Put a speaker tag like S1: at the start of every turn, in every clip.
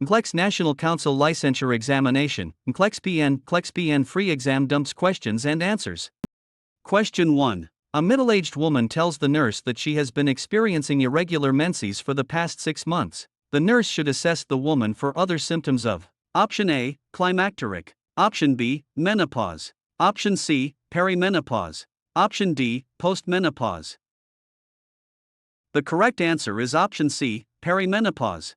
S1: NCLEX National Council Licensure Examination, NCLEX PN Free Exam Dumps Questions and Answers. Question 1. A middle-aged woman tells the nurse that she has been experiencing irregular menses for the past 6 months. The nurse should assess the woman for other symptoms of Option A, climacteric. Option B, menopause. Option C, perimenopause. Option D, postmenopause. The correct answer is option C, perimenopause.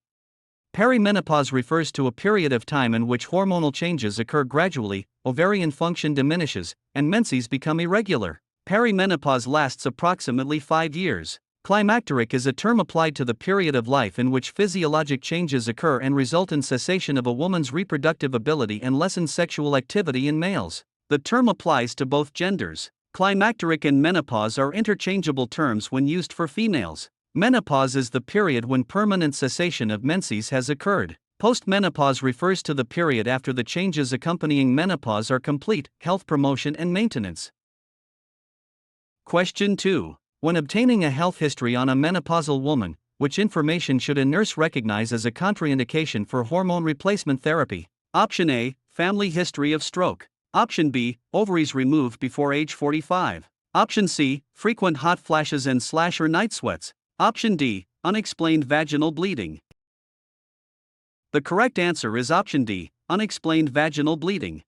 S1: Perimenopause refers to a period of time in which hormonal changes occur gradually, ovarian function diminishes, and menses become irregular. Perimenopause lasts approximately 5 years. Climacteric is a term applied to the period of life in which physiologic changes occur and result in cessation of a woman's reproductive ability and lessened sexual activity in males. The term applies to both genders. Climacteric and menopause are interchangeable terms when used for females. Menopause is the period when permanent cessation of menses has occurred. Postmenopause refers to the period after the changes accompanying menopause are complete, health promotion and maintenance. Question 2. When obtaining a health history on a menopausal woman, which information should a nurse recognize as a contraindication for hormone replacement therapy? Option A, family history of stroke. Option B, ovaries removed before age 45. Option C, frequent hot flashes and or night sweats. Option D, unexplained vaginal bleeding. The correct answer is option D, unexplained vaginal bleeding.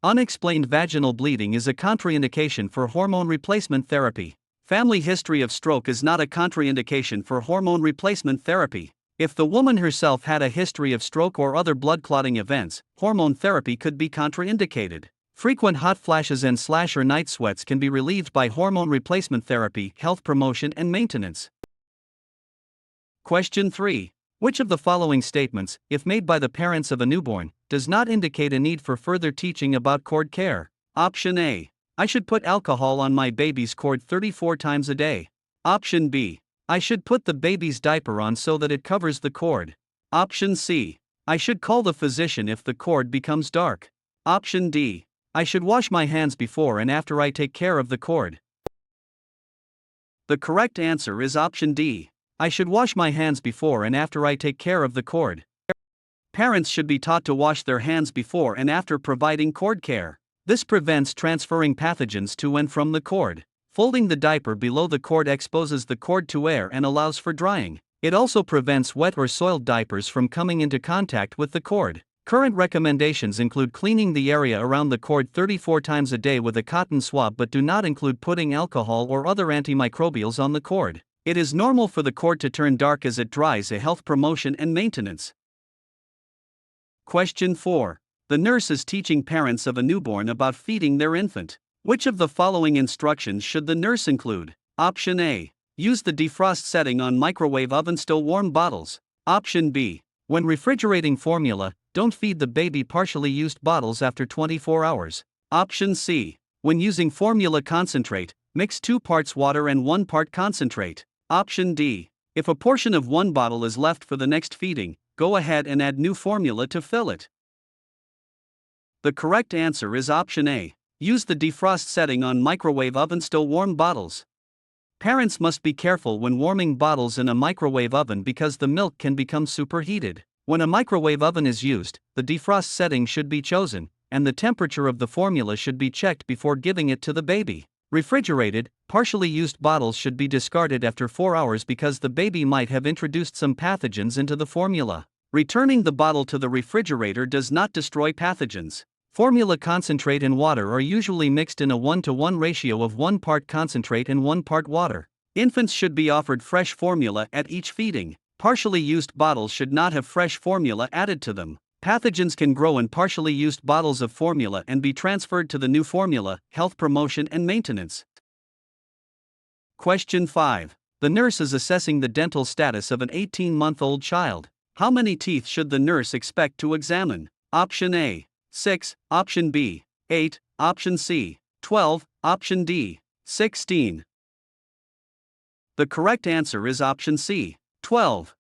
S1: Unexplained vaginal bleeding is a contraindication for hormone replacement therapy. Family history of stroke is not a contraindication for hormone replacement therapy. If the woman herself had a history of stroke or other blood clotting events, hormone therapy could be contraindicated. Frequent hot flashes and or night sweats can be relieved by hormone replacement therapy, health promotion and maintenance. Question 3. Which of the following statements, if made by the parents of a newborn, does not indicate a need for further teaching about cord care? Option A. I should put alcohol on my baby's cord 34 times a day. Option B. I should put the baby's diaper on so that it covers the cord. Option C. I should call the physician if the cord becomes dark. Option D. I should wash my hands before and after I take care of the cord. The correct answer is option D. I should wash my hands before and after I take care of the cord. Parents should be taught to wash their hands before and after providing cord care. This prevents transferring pathogens to and from the cord. Folding the diaper below the cord exposes the cord to air and allows for drying. It also prevents wet or soiled diapers from coming into contact with the cord. Current recommendations include cleaning the area around the cord 34 times a day with a cotton swab but do not include putting alcohol or other antimicrobials on the cord. It is normal for the cord to turn dark as it dries. A health promotion and maintenance. Question 4. The nurse is teaching parents of a newborn about feeding their infant. Which of the following instructions should the nurse include? Option A. Use the defrost setting on microwave oven still warm bottles. Option B. When refrigerating formula, don't feed the baby partially used bottles after 24 hours. Option C. When using formula concentrate, mix 2 parts water and 1 part concentrate. Option D. If a portion of one bottle is left for the next feeding, go ahead and add new formula to fill it. The correct answer is option A. Use the defrost setting on microwave oven still warm bottles. Parents must be careful when warming bottles in a microwave oven because the milk can become superheated. When a microwave oven is used, the defrost setting should be chosen, and the temperature of the formula should be checked before giving it to the baby. Refrigerated, partially used bottles should be discarded after 4 hours because the baby might have introduced some pathogens into the formula. Returning the bottle to the refrigerator does not destroy pathogens. Formula concentrate and water are usually mixed in a 1-to-1 ratio of 1 part concentrate and 1 part water. Infants should be offered fresh formula at each feeding. Partially used bottles should not have fresh formula added to them. Pathogens can grow in partially used bottles of formula and be transferred to the new formula, health promotion and maintenance. Question 5. The nurse is assessing the dental status of an 18-month-old child. How many teeth should the nurse expect to examine? Option A. 6, Option B. 8, Option C. 12, Option D. 16. The correct answer is Option C. 12.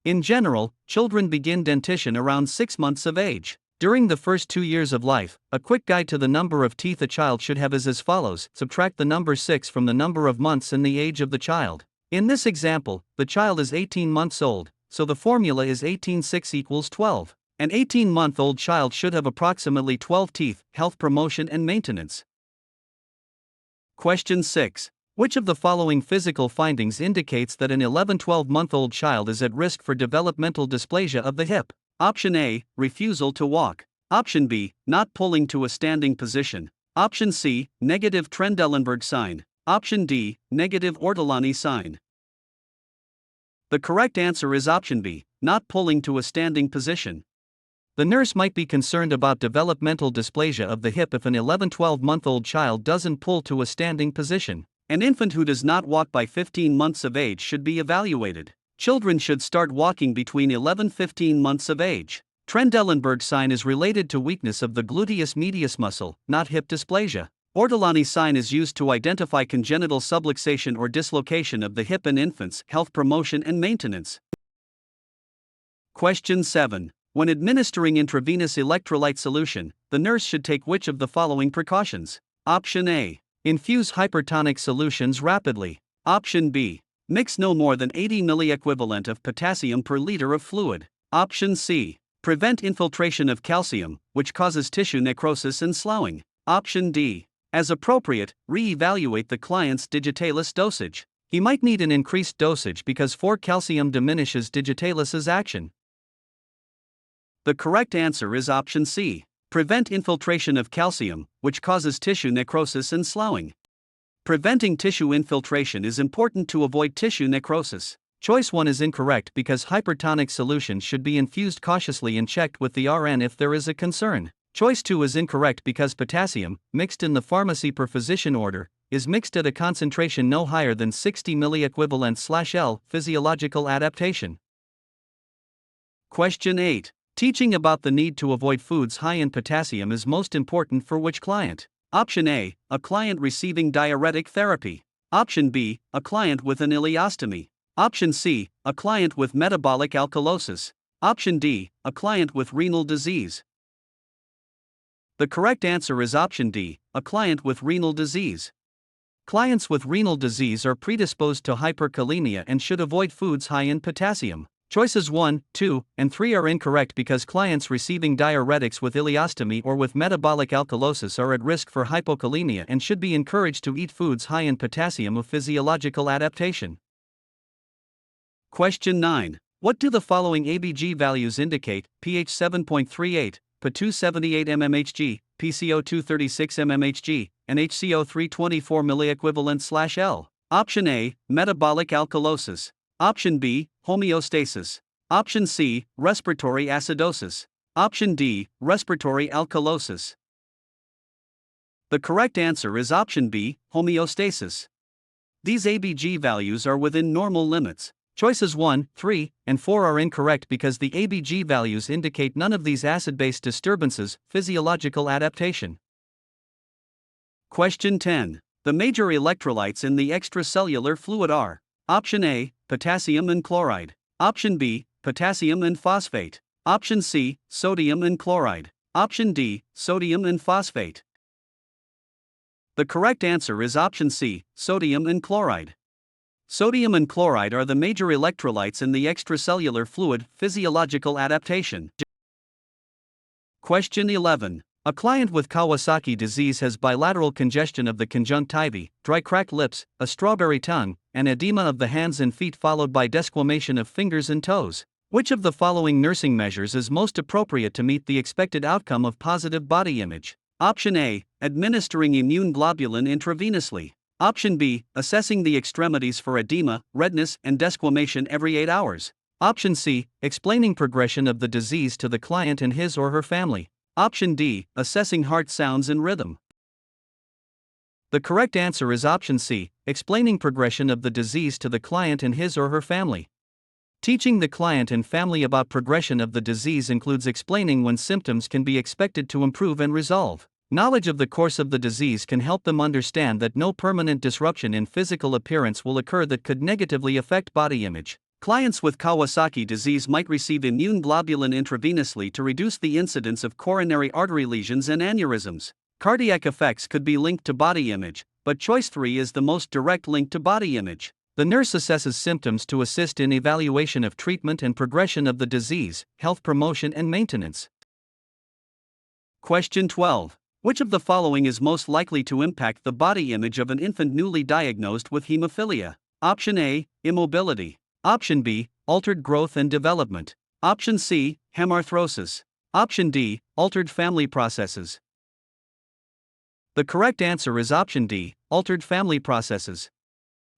S1: In general, children begin dentition around 6 months of age. During the first 2 years of life, a quick guide to the number of teeth a child should have is as follows: subtract the number 6 from the number of months and the age of the child. In this example, the child is 18 months old, so the formula is 18:6 equals 12. An 18-month-old child should have approximately 12 teeth. Health promotion and maintenance. Question 6. Which of the following physical findings indicates that an 11-12-month-old child is at risk for developmental dysplasia of the hip? Option A, refusal to walk. Option B, not pulling to a standing position. Option C, negative Trendelenburg sign. Option D, negative Ortolani sign. The correct answer is option B, not pulling to a standing position. The nurse might be concerned about developmental dysplasia of the hip if an 11-12-month-old child doesn't pull to a standing position. An infant who does not walk by 15 months of age should be evaluated. Children should start walking between 11-15 months of age. Trendelenburg sign is related to weakness of the gluteus medius muscle, not hip dysplasia. Ortolani sign is used to identify congenital subluxation or dislocation of the hip in infants. Health promotion and maintenance. Question 7. When administering intravenous electrolyte solution, the nurse should take which of the following precautions? Option A. Infuse hypertonic solutions rapidly. Option B. Mix no more than 80 milliequivalent of potassium per liter of fluid. Option C. Prevent infiltration of calcium, which causes tissue necrosis and sloughing. Option D. As appropriate, re-evaluate the client's digitalis dosage. He might need an increased dosage because 4-calcium diminishes digitalis's action. The correct answer is option C. Prevent infiltration of calcium, which causes tissue necrosis and sloughing. Preventing tissue infiltration is important to avoid tissue necrosis. Choice 1 is incorrect because hypertonic solution should be infused cautiously and checked with the RN if there is a concern. Choice 2 is incorrect because potassium, mixed in the pharmacy per physician order, is mixed at a concentration no higher than 60 milliequivalent/L. Physiological adaptation. Question 8. Teaching about the need to avoid foods high in potassium is most important for which client? Option A, a client receiving diuretic therapy. Option B, a client with an ileostomy. Option C, a client with metabolic alkalosis. Option D, a client with renal disease. The correct answer is option D, a client with renal disease. Clients with renal disease are predisposed to hyperkalemia and should avoid foods high in potassium. Choices 1, 2, and 3 are incorrect because clients receiving diuretics with ileostomy or with metabolic alkalosis are at risk for hypokalemia and should be encouraged to eat foods high in potassium of physiological adaptation. Question 9. What do the following ABG values indicate? pH 7.38, Pa2 78 mmHg, PCO 236 mmHg, and HCO 324 milliequivalent/L. Option A, metabolic alkalosis. Option B, homeostasis. Option C, respiratory acidosis. Option D, respiratory alkalosis. The correct answer is option B, homeostasis. These ABG values are within normal limits. Choices 1, 3, and 4 are incorrect because the ABG values indicate none of these acid-base disturbances. Physiological adaptation. Question 10. The major electrolytes in the extracellular fluid are: Option A, potassium and chloride. Option B, potassium and phosphate. Option C, sodium and chloride. Option D, sodium and phosphate. The correct answer is option C, sodium and chloride. Sodium and chloride are the major electrolytes in the extracellular fluid. Physiological adaptation. Question 11. A client with Kawasaki disease has bilateral congestion of the conjunctivae, dry cracked lips, a strawberry tongue, and edema of the hands and feet followed by desquamation of fingers and toes. Which of the following nursing measures is most appropriate to meet the expected outcome of positive body image? Option A, administering immune globulin intravenously. Option B, assessing the extremities for edema, redness, and desquamation every 8 hours. Option C, explaining progression of the disease to the client and his or her family. Option D, assessing heart sounds and rhythm. The correct answer is option C, explaining progression of the disease to the client and his or her family. Teaching the client and family about progression of the disease includes explaining when symptoms can be expected to improve and resolve. Knowledge of the course of the disease can help them understand that no permanent disruption in physical appearance will occur that could negatively affect body image. Clients with Kawasaki disease might receive immune globulin intravenously to reduce the incidence of coronary artery lesions and aneurysms. Cardiac effects could be linked to body image, but choice 3 is the most direct link to body image. The nurse assesses symptoms to assist in evaluation of treatment and progression of the disease, health promotion and maintenance. Question 12. Which of the following is most likely to impact the body image of an infant newly diagnosed with hemophilia? Option A, immobility. Option B, altered growth and development. Option C, hemarthrosis. Option D, altered family processes. The correct answer is option D, altered family processes.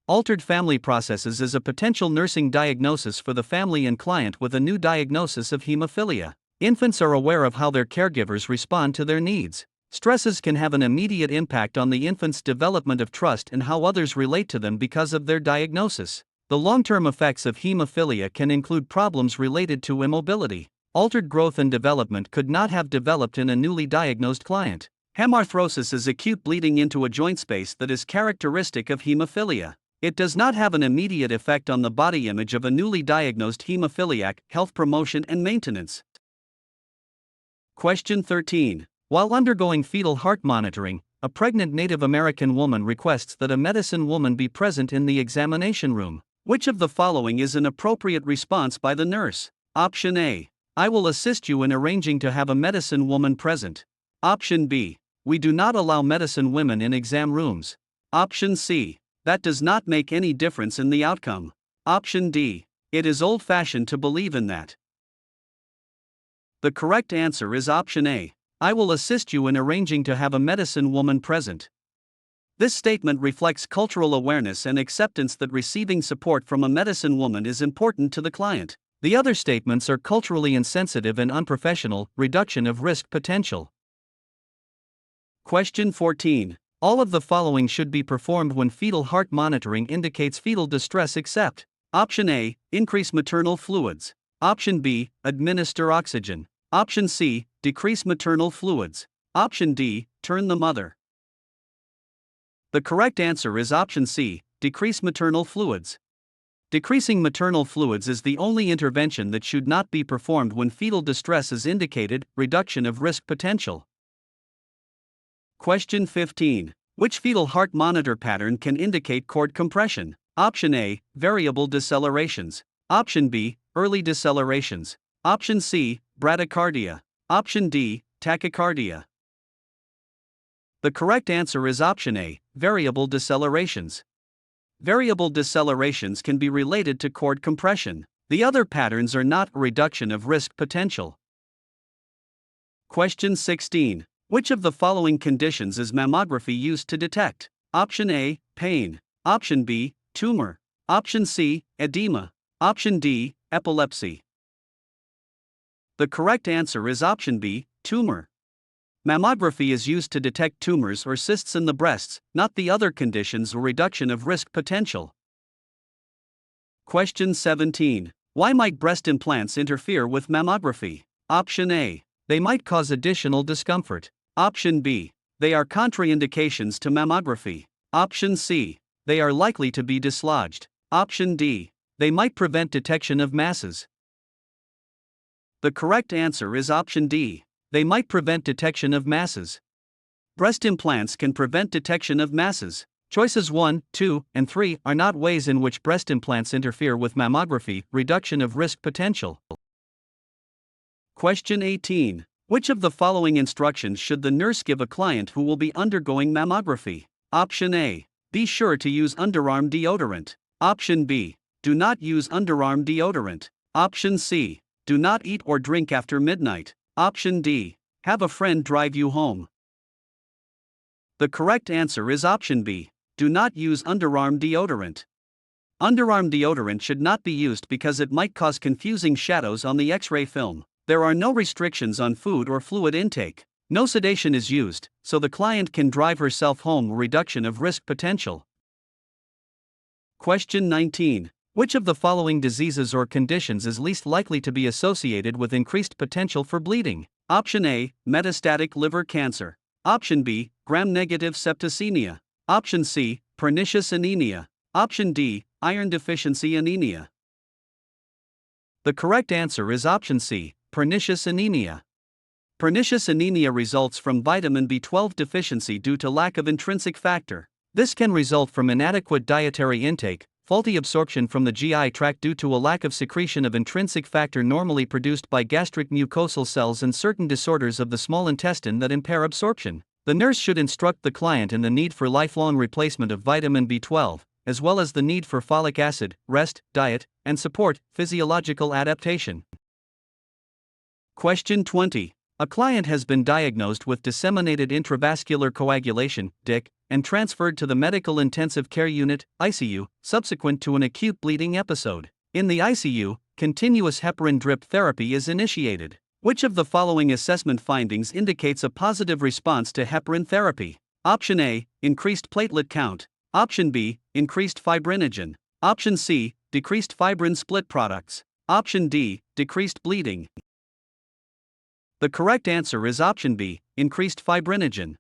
S1: Altered family processes is a potential nursing diagnosis for the family and client with a new diagnosis of hemophilia. Infants are aware of how their caregivers respond to their needs. Stresses can have an immediate impact on the infant's development of trust and how others relate to them because of their diagnosis. The long-term effects of hemophilia can include problems related to immobility. Altered growth and development could not have developed in a newly diagnosed client. Hemarthrosis is acute bleeding into a joint space that is characteristic of hemophilia. It does not have an immediate effect on the body image of a newly diagnosed hemophiliac, health promotion and maintenance. Question 13. While undergoing fetal heart monitoring, a pregnant Native American woman requests that a medicine woman be present in the examination room. Which of the following is an appropriate response by the nurse? Option A. I will assist you in arranging to have a medicine woman present. Option B. We do not allow medicine women in exam rooms. Option C. That does not make any difference in the outcome. Option D. It is old-fashioned to believe in that. The correct answer is option A. I will assist you in arranging to have a medicine woman present. This statement reflects cultural awareness and acceptance that receiving support from a medicine woman is important to the client. The other statements are culturally insensitive and unprofessional. Reduction of risk potential. Question 14. All of the following should be performed when fetal heart monitoring indicates fetal distress except Option A. Increase maternal fluids. Option B. Administer oxygen. Option C. Decrease maternal fluids. Option D. Turn the mother. The correct answer is option C. Decrease maternal fluids. Decreasing maternal fluids is the only intervention that should not be performed when fetal distress is indicated. Reduction of risk potential. Question 15. Which fetal heart monitor pattern can indicate cord compression? Option A. Variable decelerations. Option B. Early decelerations. Option C. Bradycardia. Option D. Tachycardia. The correct answer is option A. Variable decelerations. Variable decelerations can be related to cord compression. The other patterns are not a reduction of risk potential. Question 16. Which of the following conditions is mammography used to detect? Option A. Pain. Option B. Tumor. Option C. Edema. Option D. Epilepsy. The correct answer is option B. Tumor. Mammography is used to detect tumors or cysts in the breasts, not the other conditions or reduction of risk potential. Question 17. Why might breast implants interfere with mammography? Option A. They might cause additional discomfort. Option B. They are contraindications to mammography. Option C. They are likely to be dislodged. Option D. They might prevent detection of masses. The correct answer is option D. They might prevent detection of masses. Breast implants can prevent detection of masses. Choices 1, 2, and 3 are not ways in which breast implants interfere with mammography. Reduction of risk potential. Question 18. Which of the following instructions should the nurse give a client who will be undergoing mammography? Option A. Be sure to use underarm deodorant. Option B. Do not use underarm deodorant. Option C. Do not eat or drink after midnight. Option D. Have a friend drive you home. The correct answer is option B. Do not use underarm deodorant. Underarm deodorant should not be used because it might cause confusing shadows on the X-ray film. There are no restrictions on food or fluid intake. No sedation is used, so the client can drive herself home. Reduction of risk potential. Question 19. Which of the following diseases or conditions is least likely to be associated with increased potential for bleeding? Option A. Metastatic liver cancer. Option B. Gram-negative septicemia. Option C. Pernicious anemia. Option D. Iron deficiency anemia. The correct answer is option C. Pernicious anemia. Pernicious anemia results from vitamin B12 deficiency due to lack of intrinsic factor. This can result from inadequate dietary intake, faulty absorption from the GI tract due to a lack of secretion of intrinsic factor normally produced by gastric mucosal cells, and certain disorders of the small intestine that impair absorption. The nurse should instruct the client in the need for lifelong replacement of vitamin B12, as well as the need for folic acid, rest, diet, and support, physiological adaptation. Question 20. A client has been diagnosed with disseminated intravascular coagulation, DIC, and transferred to the Medical Intensive Care Unit, ICU, subsequent to an acute bleeding episode. In the ICU, continuous heparin drip therapy is initiated. Which of the following assessment findings indicates a positive response to heparin therapy? Option A, increased platelet count. Option B, increased fibrinogen. Option C, decreased fibrin split products. Option D, decreased bleeding. The correct answer is option B, increased fibrinogen.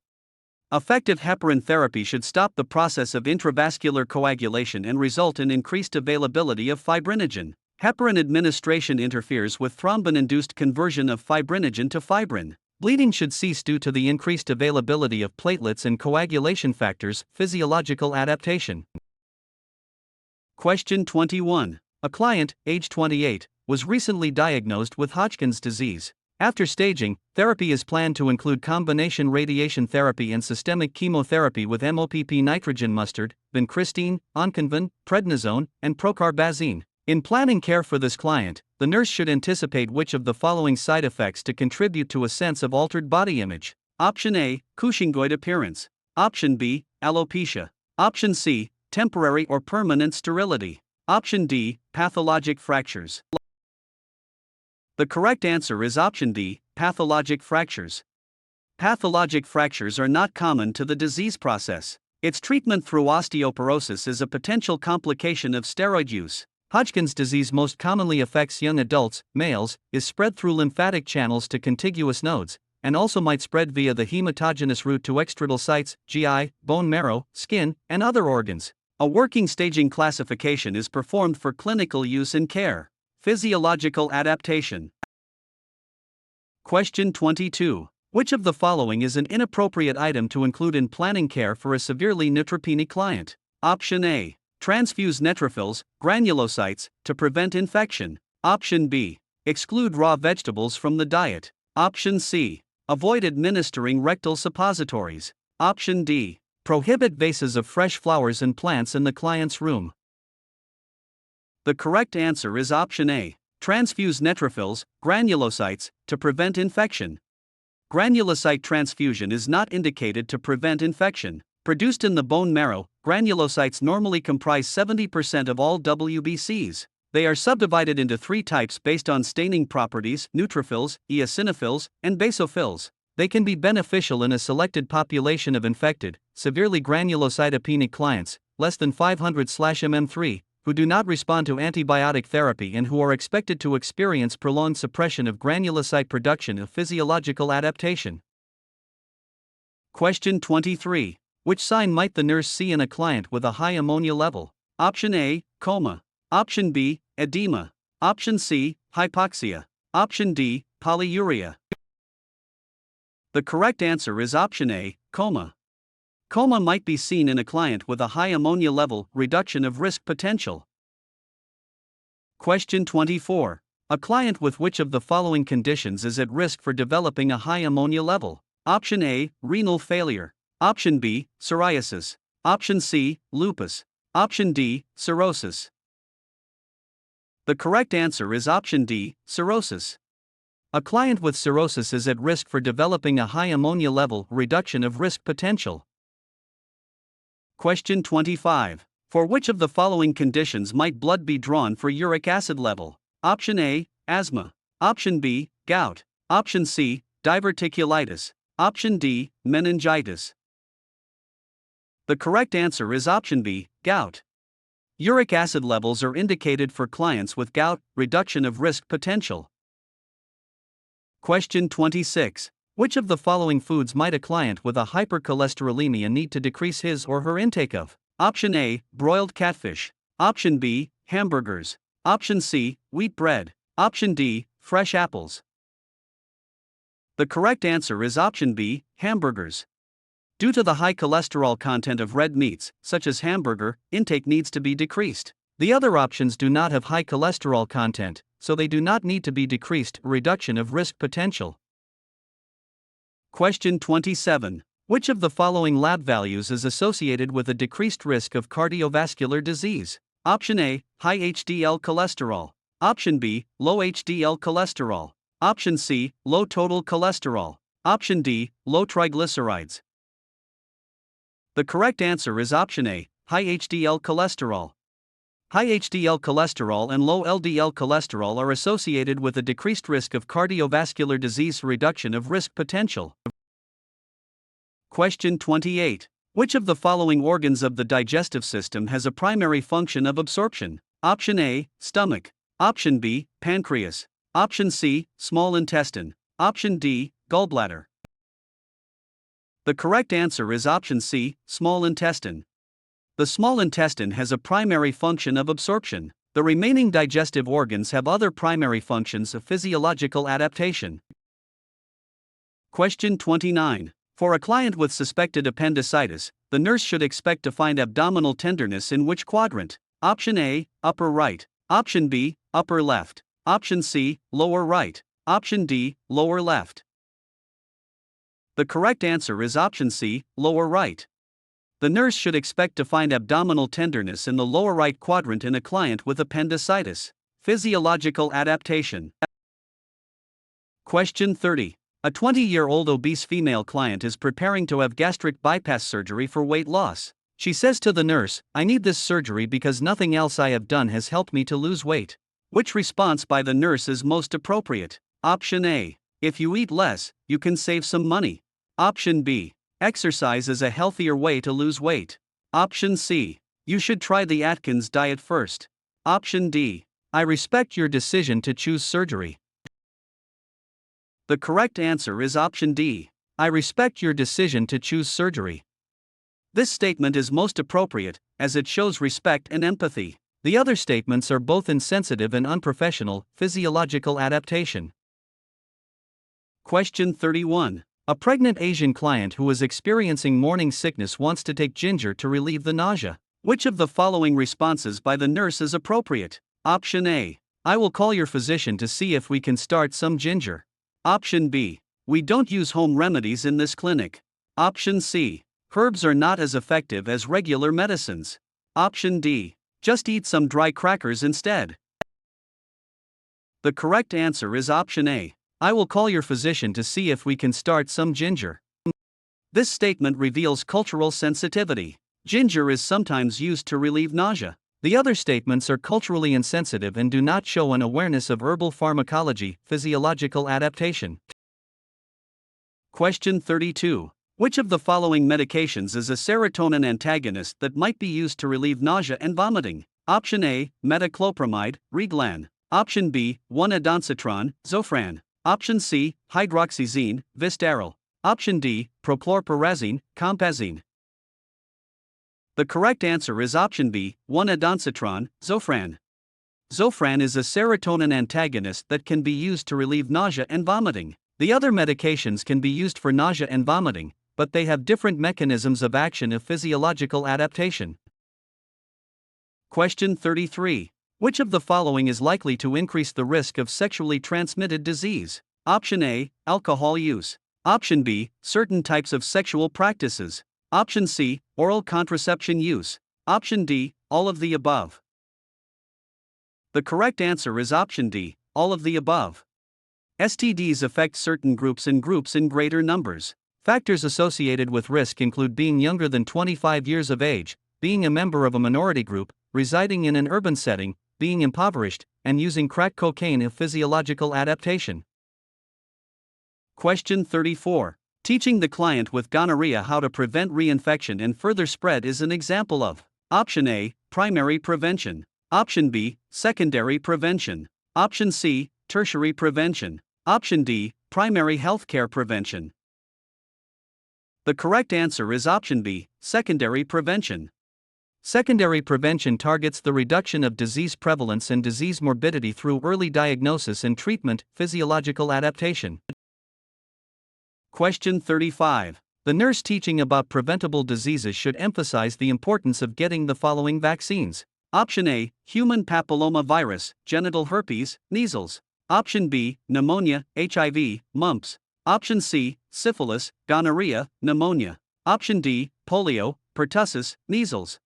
S1: Effective heparin therapy should stop the process of intravascular coagulation and result in increased availability of fibrinogen. Heparin administration interferes with thrombin-induced conversion of fibrinogen to fibrin. Bleeding should cease due to the increased availability of platelets and coagulation factors, physiological adaptation. Question 21. A client, age 28, was recently diagnosed with Hodgkin's disease. After staging, therapy is planned to include combination radiation therapy and systemic chemotherapy with MOPP nitrogen mustard, vincristine, oncovin, prednisone, and procarbazine. In planning care for this client, the nurse should anticipate which of the following side effects to contribute to a sense of altered body image. Option A, Cushingoid appearance. Option B, alopecia. Option C, temporary or permanent sterility. Option D, pathologic fractures. The correct answer is option D, pathologic fractures. Pathologic fractures are not common to the disease process. Its treatment through osteoporosis is a potential complication of steroid use. Hodgkin's disease most commonly affects young adults, males, is spread through lymphatic channels to contiguous nodes, and also might spread via the hematogenous route to extradal sites, GI, bone marrow, skin, and other organs. A working staging classification is performed for clinical use and care. Physiological adaptation. Question 22. Which of the following is an inappropriate item to include in planning care for a severely neutropenic client? Option A, transfuse neutrophils, granulocytes, to prevent infection. Option B, exclude raw vegetables from the diet. Option C, avoid administering rectal suppositories. Option D, prohibit vases of fresh flowers and plants in the client's room. The correct answer is option A, transfuse neutrophils, granulocytes, to prevent infection. Granulocyte transfusion is not indicated to prevent infection. Produced in the bone marrow, granulocytes normally comprise 70% of all WBCs. They are subdivided into three types based on staining properties: neutrophils, eosinophils, and basophils. They can be beneficial in a selected population of infected, severely granulocytopenic clients, less than 500/mm3, who do not respond to antibiotic therapy and who are expected to experience prolonged suppression of granulocyte production of physiological adaptation. Question 23. Which sign might the nurse see in a client with a high ammonia level? Option A, coma. Option B, edema. Option C, hypoxia. Option D, polyuria. The correct answer is option A, coma. Coma might be seen in a client with a high ammonia level, reduction of risk potential. Question 24. A client with which of the following conditions is at risk for developing a high ammonia level? Option A, renal failure. Option B, psoriasis. Option C, lupus. Option D, cirrhosis. The correct answer is option D, cirrhosis. A client with cirrhosis is at risk for developing a high ammonia level, reduction of risk potential. Question 25. For which of the following conditions might blood be drawn for uric acid level? Option A, asthma. Option B, gout. Option C, diverticulitis. Option D, meningitis. The correct answer is option B, gout. Uric acid levels are indicated for clients with gout, reduction of risk potential. Question 26. Which of the following foods might a client with a hypercholesterolemia need to decrease his or her intake of? Option A, broiled catfish. Option B, hamburgers. Option C, wheat bread. Option D, fresh apples. The correct answer is option B, hamburgers. Due to the high cholesterol content of red meats, such as hamburger, intake needs to be decreased. The other options do not have high cholesterol content, so they do not need to be decreased. Reduction of risk potential. Question 27. Which of the following lab values is associated with a decreased risk of cardiovascular disease? Option A, high HDL cholesterol. Option B, low HDL cholesterol. Option C, low total cholesterol. Option D, low triglycerides. The correct answer is option A, high HDL cholesterol. High HDL cholesterol and low LDL cholesterol are associated with a decreased risk of cardiovascular disease. Reduction of risk potential. Question 28. Which of the following organs of the digestive system has a primary function of absorption? Option A, stomach. Option B, pancreas. Option C, small intestine. Option D, gallbladder. The correct answer is option C, small intestine. The small intestine has a primary function of absorption. The remaining digestive organs have other primary functions of physiological adaptation. Question 29. For a client with suspected appendicitis, the nurse should expect to find abdominal tenderness in which quadrant? Option A, upper right. Option B, upper left. Option C, lower right. Option D, lower left. The correct answer is option C, lower right. The nurse should expect to find abdominal tenderness in the lower right quadrant in a client with appendicitis. Physiological adaptation. Question 30. A 20-year-old obese female client is preparing to have gastric bypass surgery for weight loss. She says to the nurse, "I need this surgery because nothing else I have done has helped me to lose weight." Which response by the nurse is most appropriate? Option A. If you eat less, you can save some money. Option B. Exercise is a healthier way to lose weight. Option C. You should try the Atkins diet first. Option D. I respect your decision to choose surgery. The correct answer is option D. I respect your decision to choose surgery. This statement is most appropriate, as it shows respect and empathy. The other statements are both insensitive and unprofessional. Physiological adaptation. Question 31. A pregnant Asian client who is experiencing morning sickness wants to take ginger to relieve the nausea. Which of the following responses by the nurse is appropriate? Option A. I will call your physician to see if we can start some ginger. Option B. We don't use home remedies in this clinic. Option C. Herbs are not as effective as regular medicines. Option D. Just eat some dry crackers instead. The correct answer is option A. I will call your physician to see if we can start some ginger. This statement reveals cultural sensitivity. Ginger is sometimes used to relieve nausea. The other statements are culturally insensitive and do not show an awareness of herbal pharmacology. Physiological adaptation. Question 32. Which of the following medications is a serotonin antagonist that might be used to relieve nausea and vomiting? Option A, metoclopramide, Reglan. Option B, 1-ondansetron, Zofran. Option C, hydroxyzine, Vistaril. Option D, prochlorperazine, Compazine. The correct answer is option B, 1-ondansetron, Zofran. Zofran is a serotonin antagonist that can be used to relieve nausea and vomiting. The other medications can be used for nausea and vomiting, but they have different mechanisms of action of physiological adaptation. Question 33. Which of the following is likely to increase the risk of sexually transmitted disease? Option A, alcohol use. Option B, certain types of sexual practices. Option C, oral contraception use. Option D, all of the above. The correct answer is option D, all of the above. STDs affect certain groups in greater numbers. Factors associated with risk include being younger than 25 years of age, being a member of a minority group, residing in an urban setting, being impoverished, and using crack cocaine. Of physiological adaptation. Question 34. Teaching the client with gonorrhea how to prevent reinfection and further spread is an example of. Option A, primary prevention. Option B, secondary prevention. Option C, tertiary prevention. Option D, primary healthcare prevention. The correct answer is option B, secondary prevention. Secondary prevention targets the reduction of disease prevalence and disease morbidity through early diagnosis and treatment. Physiological adaptation. Question 35. The nurse teaching about preventable diseases should emphasize the importance of getting the following vaccines. Option A, human papilloma virus, genital herpes, measles. Option B, pneumonia, HIV, mumps. Option C, syphilis, gonorrhea, pneumonia. Option D, polio, pertussis, measles.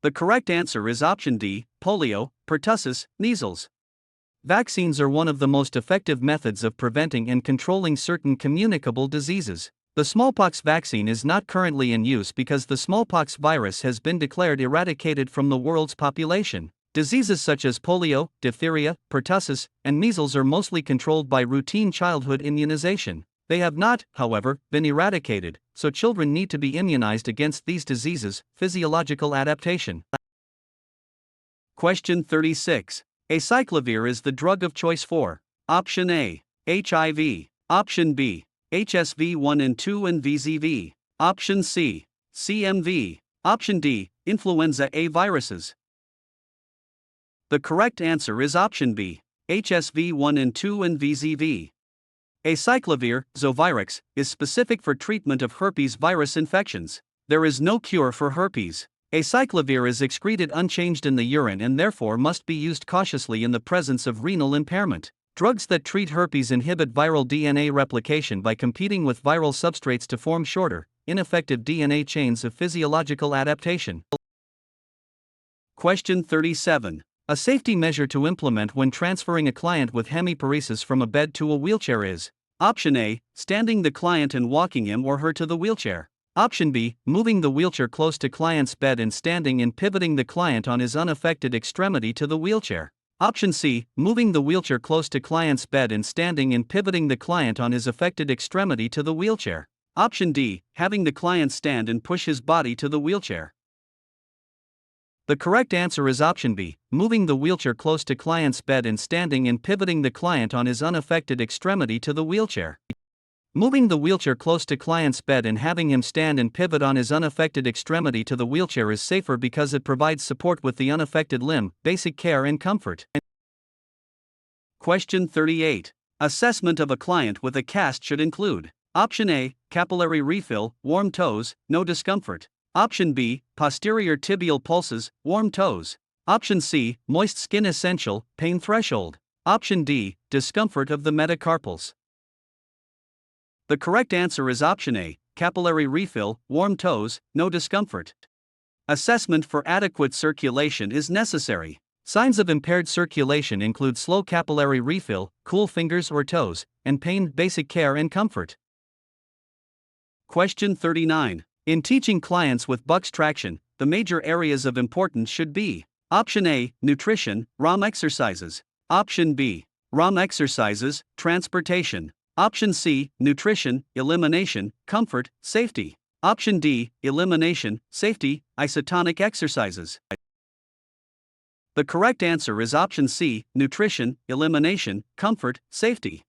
S1: The correct answer is option D, polio, pertussis, measles. Vaccines are one of the most effective methods of preventing and controlling certain communicable diseases. The smallpox vaccine is not currently in use because the smallpox virus has been declared eradicated from the world's population. Diseases such as polio, diphtheria, pertussis, and measles are mostly controlled by routine childhood immunization. They have not, however, been eradicated, so children need to be immunized against these diseases. Physiological adaptation. Question 36. Acyclovir is the drug of choice for Option A, HIV. Option B, HSV1 and 2 and VZV. Option C, CMV. Option D, influenza A viruses. The correct answer is option B, HSV1 and 2 and VZV. Acyclovir, Zovirix, is specific for treatment of herpes virus infections. There is no cure for herpes. Acyclovir is excreted unchanged in the urine and therefore must be used cautiously in the presence of renal impairment. Drugs that treat herpes inhibit viral DNA replication by competing with viral substrates to form shorter, ineffective DNA chains of physiological adaptation. Question 37. A safety measure to implement when transferring a client with hemiparesis from a bed to a wheelchair is Option A, standing the client and walking him or her to the wheelchair. Option B, moving the wheelchair close to client's bed and standing and pivoting the client on his unaffected extremity to the wheelchair. Option C, moving the wheelchair close to client's bed and standing and pivoting the client on his affected extremity to the wheelchair. Option D, having the client stand and push his body to the wheelchair. The correct answer is option B, moving the wheelchair close to client's bed and standing and pivoting the client on his unaffected extremity to the wheelchair. Moving the wheelchair close to client's bed and having him stand and pivot on his unaffected extremity to the wheelchair is safer because it provides support with the unaffected limb, basic care and comfort. Question 38. Assessment of a client with a cast should include Option A, capillary refill, warm toes, no discomfort. Option B, posterior tibial pulses, warm toes. Option C, moist skin essential, pain threshold. Option D, discomfort of the metacarpals. The correct answer is option A, capillary refill, warm toes, no discomfort. Assessment for adequate circulation is necessary. Signs of impaired circulation include slow capillary refill, cool fingers or toes, and pain, basic care and comfort. Question 39. In teaching clients with Bucks traction, the major areas of importance should be Option A, nutrition, ROM exercises. Option B, ROM exercises, transportation. Option C, nutrition, elimination, comfort, safety. Option D, elimination, safety, isotonic exercises. The correct answer is option C, nutrition, elimination, comfort, safety.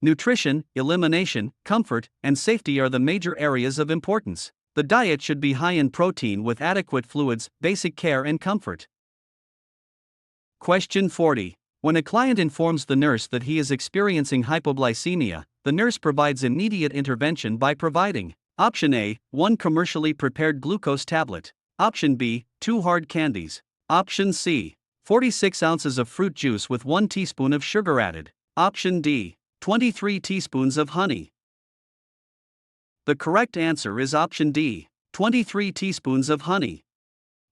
S1: Nutrition, elimination, comfort, and safety are the major areas of importance. The diet should be high in protein with adequate fluids, basic care and comfort. Question 40. When a client informs the nurse that he is experiencing hypoglycemia, the nurse provides immediate intervention by providing Option A, 1 commercially prepared glucose tablet. Option B, 2 hard candies. Option C, 46 ounces of fruit juice with 1 teaspoon of sugar added. Option D, 23 teaspoons of honey. The correct answer is option D, 23 teaspoons of honey.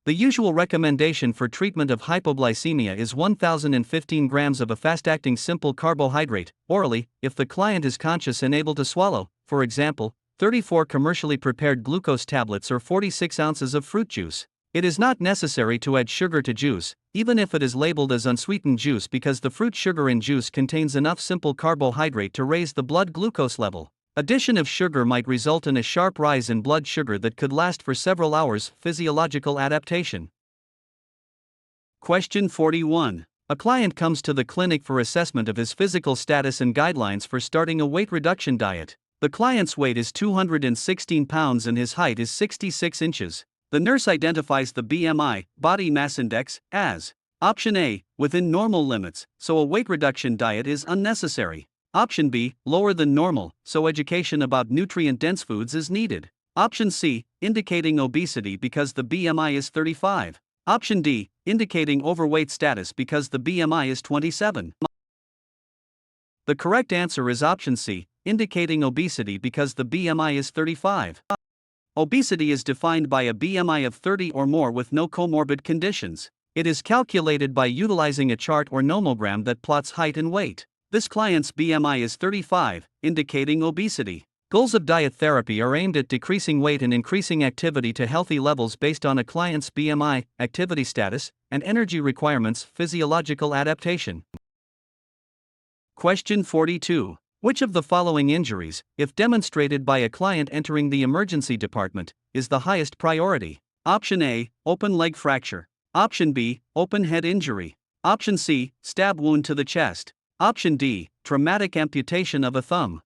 S1: The usual recommendation for treatment of hypoglycemia is 1,015 grams of a fast-acting simple carbohydrate, orally, if the client is conscious and able to swallow, for example, 34 commercially prepared glucose tablets or 46 ounces of fruit juice. It is not necessary to add sugar to juice, even if it is labeled as unsweetened juice, because the fruit sugar in juice contains enough simple carbohydrate to raise the blood glucose level. Addition of sugar might result in a sharp rise in blood sugar that could last for several hours. Physiological adaptation. Question 41. A client comes to the clinic for assessment of his physical status and guidelines for starting a weight reduction diet. The client's weight is 216 pounds and his height is 66 inches. The nurse identifies the BMI, body mass index, as Option A, within normal limits, so a weight reduction diet is unnecessary. Option B, lower than normal, so education about nutrient-dense foods is needed. Option C, indicating obesity because the BMI is 35. Option D, indicating overweight status because the BMI is 27. The correct answer is option C, indicating obesity because the BMI is 35. Obesity is defined by a BMI of 30 or more with no comorbid conditions. It is calculated by utilizing a chart or nomogram that plots height and weight. This client's BMI is 35, indicating obesity. Goals of diet therapy are aimed at decreasing weight and increasing activity to healthy levels based on a client's BMI, activity status, and energy requirements, physiological adaptation. Question 42. Which of the following injuries, if demonstrated by a client entering the emergency department, is the highest priority? Option A, open leg fracture. Option B, open head injury. Option C, stab wound to the chest. Option D, traumatic amputation of a thumb.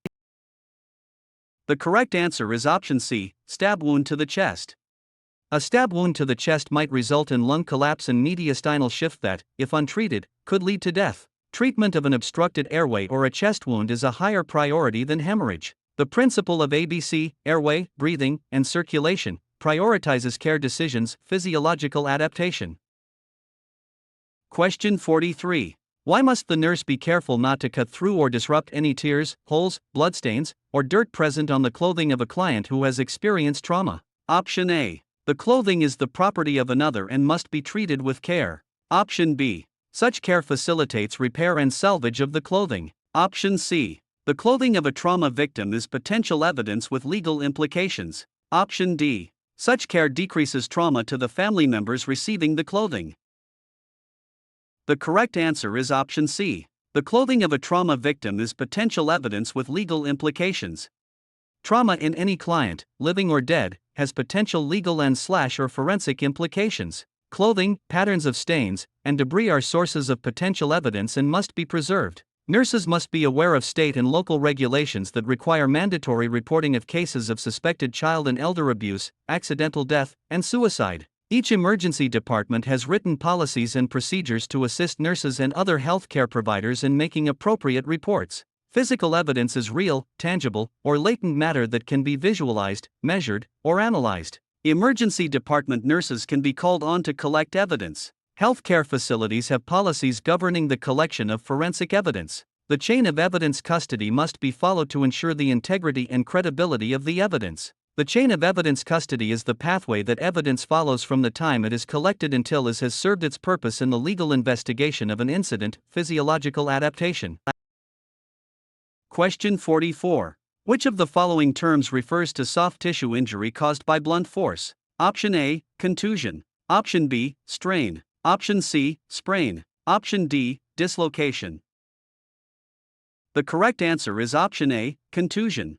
S1: The correct answer is option C, stab wound to the chest. A stab wound to the chest might result in lung collapse and mediastinal shift that, if untreated, could lead to death. Treatment of an obstructed airway or a chest wound is a higher priority than hemorrhage. The principle of ABC, airway, breathing, and circulation, prioritizes care decisions, physiological adaptation. Question 43. Why must the nurse be careful not to cut through or disrupt any tears, holes, bloodstains, or dirt present on the clothing of a client who has experienced trauma? Option A. The clothing is the property of another and must be treated with care. Option B. Such care facilitates repair and salvage of the clothing. Option C. The clothing of a trauma victim is potential evidence with legal implications. Option D. Such care decreases trauma to the family members receiving the clothing. The correct answer is option C. The clothing of a trauma victim is potential evidence with legal implications. Trauma in any client, living or dead, has potential legal and/or forensic implications. Clothing, patterns of stains, and debris are sources of potential evidence and must be preserved. Nurses must be aware of state and local regulations that require mandatory reporting of cases of suspected child and elder abuse, accidental death, and suicide. Each emergency department has written policies and procedures to assist nurses and other healthcare providers in making appropriate reports. Physical evidence is real, tangible, or latent matter that can be visualized, measured, or analyzed. Emergency department nurses can be called on to collect evidence. Healthcare facilities have policies governing the collection of forensic evidence. The chain of evidence custody must be followed to ensure the integrity and credibility of the evidence. The chain of evidence custody is the pathway that evidence follows from the time it is collected until it has served its purpose in the legal investigation of an incident, physiological adaptation. Question 44. Which of the following terms refers to soft tissue injury caused by blunt force? Option A, contusion. Option B, strain. Option C, sprain. Option D, dislocation. The correct answer is option A, contusion.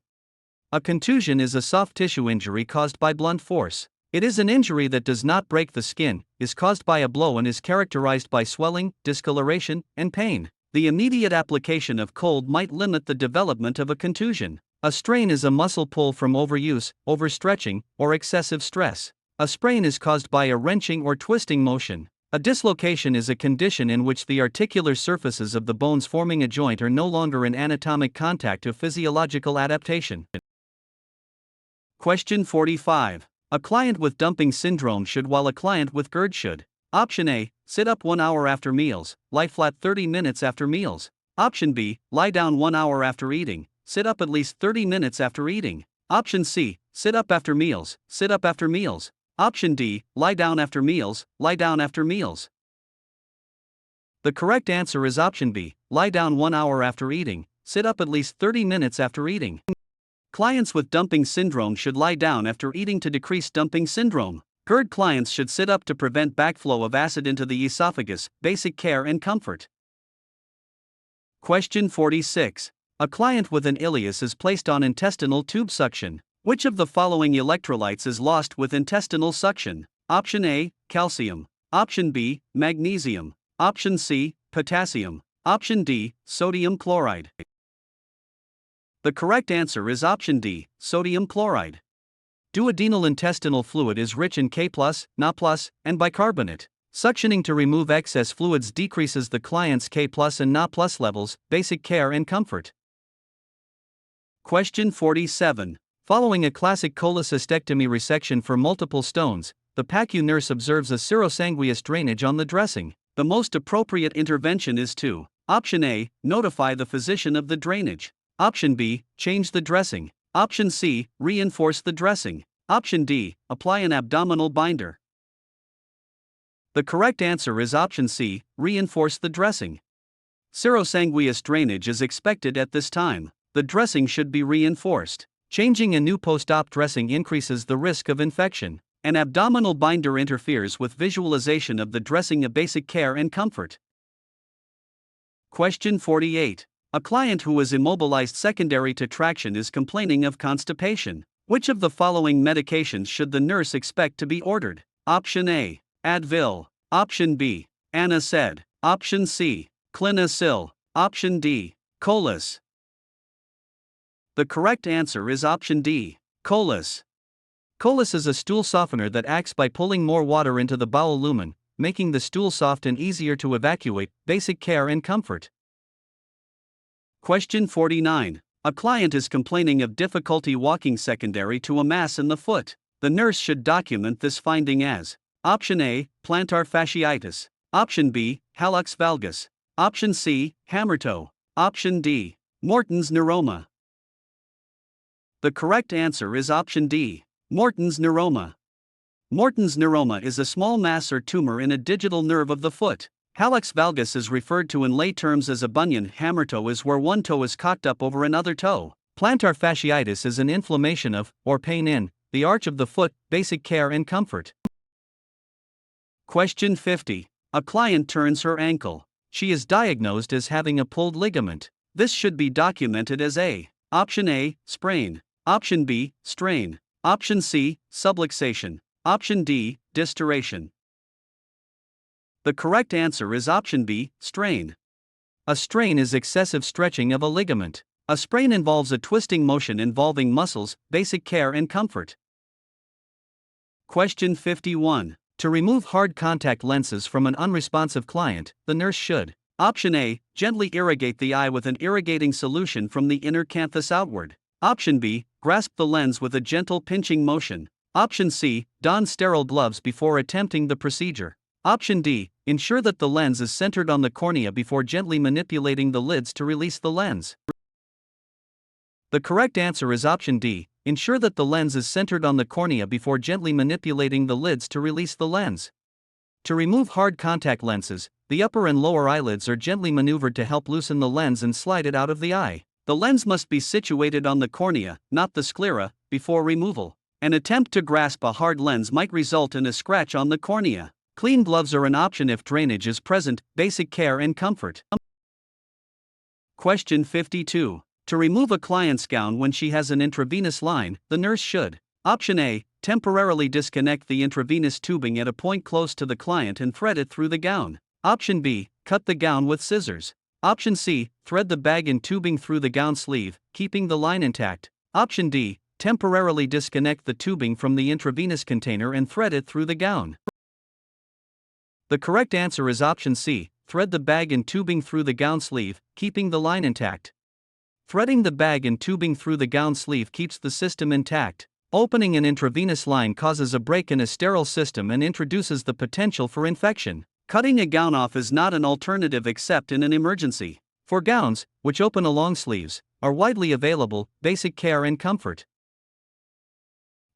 S1: A contusion is a soft tissue injury caused by blunt force. It is an injury that does not break the skin, is caused by a blow, and is characterized by swelling, discoloration, and pain. The immediate application of cold might limit the development of a contusion. A strain is a muscle pull from overuse, overstretching, or excessive stress. A sprain is caused by a wrenching or twisting motion. A dislocation is a condition in which the articular surfaces of the bones forming a joint are no longer in anatomic contact to physiological adaptation. Question 45. A client with dumping syndrome should while a client with GERD should. Option A, sit up 1 hour after meals, lie flat 30 minutes after meals. Option B, lie down 1 hour after eating, sit up at least 30 minutes after eating. Option C, sit up after meals, sit up after meals. Option D, lie down after meals, lie down after meals. The correct answer is option B, lie down 1 hour after eating, sit up at least 30 minutes after eating. Clients with dumping syndrome should lie down after eating to decrease dumping syndrome. GERD clients should sit up to prevent backflow of acid into the esophagus, basic care and comfort. Question 46. A client with an ileus is placed on intestinal tube suction. Which of the following electrolytes is lost with intestinal suction? Option A, calcium. Option B, magnesium. Option C, potassium. Option D, sodium chloride. The correct answer is option D, sodium chloride. Duodenal intestinal fluid is rich in K+, Na+, and bicarbonate. Suctioning to remove excess fluids decreases the client's K+ and Na+ levels, basic care and comfort. Question 47. Following a classic cholecystectomy resection for multiple stones,
S2: the PACU nurse observes a serosanguineous drainage on the dressing.
S1: The most appropriate intervention is to: Option A, notify the physician of the drainage. Option B, change the dressing. Option C, reinforce the dressing. Option D, apply an abdominal binder. The correct answer is option C, reinforce the dressing. Serosanguineous drainage is expected at this time. The dressing should be reinforced.
S2: Changing a new post-op dressing increases the risk of infection.
S1: An abdominal binder interferes with visualization of the dressing. A basic care and comfort. Question 48. A client who is immobilized secondary to traction is complaining of constipation. Which of the following medications should the nurse expect to be ordered? Option A, Advil. Option B, Anacid. Option C, Clinicil. Option D, Colis. The correct answer is option D, Colis.
S2: Colis is a stool softener that acts by pulling more water into the bowel lumen, making the stool soft and easier to evacuate. Basic care and comfort.
S1: Question 49. A client is complaining of difficulty walking secondary to a mass in the foot. The nurse should document this finding as: Option A, plantar fasciitis. Option B, hallux valgus. Option C, hammer toe. Option D, Morton's neuroma. The correct answer is option D, Morton's neuroma. Morton's neuroma is a small mass or tumor in a digital nerve of the foot. Hallux valgus is referred to in lay terms as a bunion. Hammer toe is where one toe is cocked up over another toe.
S2: Plantar fasciitis is an inflammation of, or pain in, the arch of the foot. Basic care and comfort.
S1: Question 50. A client turns her ankle. She is diagnosed as having a pulled ligament. This should be documented as a: Option A, sprain. Option B, strain. Option C, subluxation. Option D, distoration. The correct answer is option B, strain.
S2: A strain is excessive stretching of a ligament.
S1: A sprain involves a twisting motion involving muscles. Basic care and comfort. Question 51.
S2: To remove hard contact lenses from an unresponsive client, the nurse should:
S1: Option A, gently irrigate the eye with an irrigating solution from the inner canthus outward. Option B, grasp the lens with a gentle pinching motion. Option C, don sterile gloves before attempting the procedure. Option D, ensure that the lens is centered on the cornea before gently manipulating the lids to release the lens.
S2: The correct answer is option D, ensure that the lens is centered on the cornea before gently manipulating the lids to release the lens. To remove hard contact lenses, the upper and lower eyelids are gently maneuvered to help loosen the lens and slide it out of the eye.
S1: The lens must be situated on the cornea, not the sclera, before removal. An attempt to grasp a hard lens might result in a scratch on the cornea. Clean gloves are an option if drainage is present. Basic care and comfort. Question 52. To remove a client's gown when she has an intravenous line, the nurse should: Option A, temporarily disconnect the intravenous tubing at a point close to the client and thread it through the gown. Option B, cut the gown with scissors. Option C, thread the bag and tubing through the gown sleeve, keeping the line intact. Option D, temporarily disconnect the tubing from the intravenous container and thread it through the gown. The correct answer is option C, thread the bag and tubing through the gown sleeve, keeping the line intact. Threading the bag and tubing through the gown sleeve keeps the system intact. Opening an intravenous line causes a break in a sterile system and introduces the potential for infection. Cutting a gown off is not an alternative except in an emergency. For gowns, which open along sleeves, are widely available. Basic care and comfort.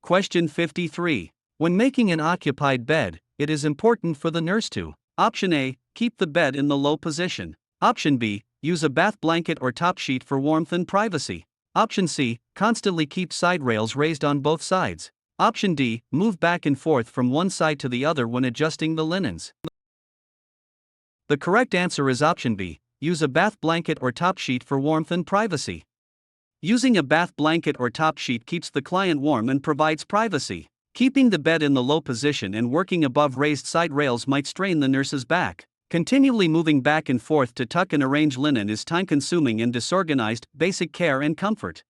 S1: Question 53. When making an occupied bed, it is important for the nurse to: Option A, keep the bed in the low position. Option B, use a bath blanket or top sheet for warmth and privacy. Option C, constantly keep side rails raised on both sides. Option D, move back and forth from one side to the other when adjusting the linens. The correct answer is option B, use a bath blanket or top sheet for warmth and privacy. Using a bath blanket or top sheet keeps the client warm and provides privacy. Keeping the bed in the low position and working above raised side rails might strain the nurse's back. Continually moving back and forth to tuck and arrange linen is time-consuming and disorganized. Basic care and comfort.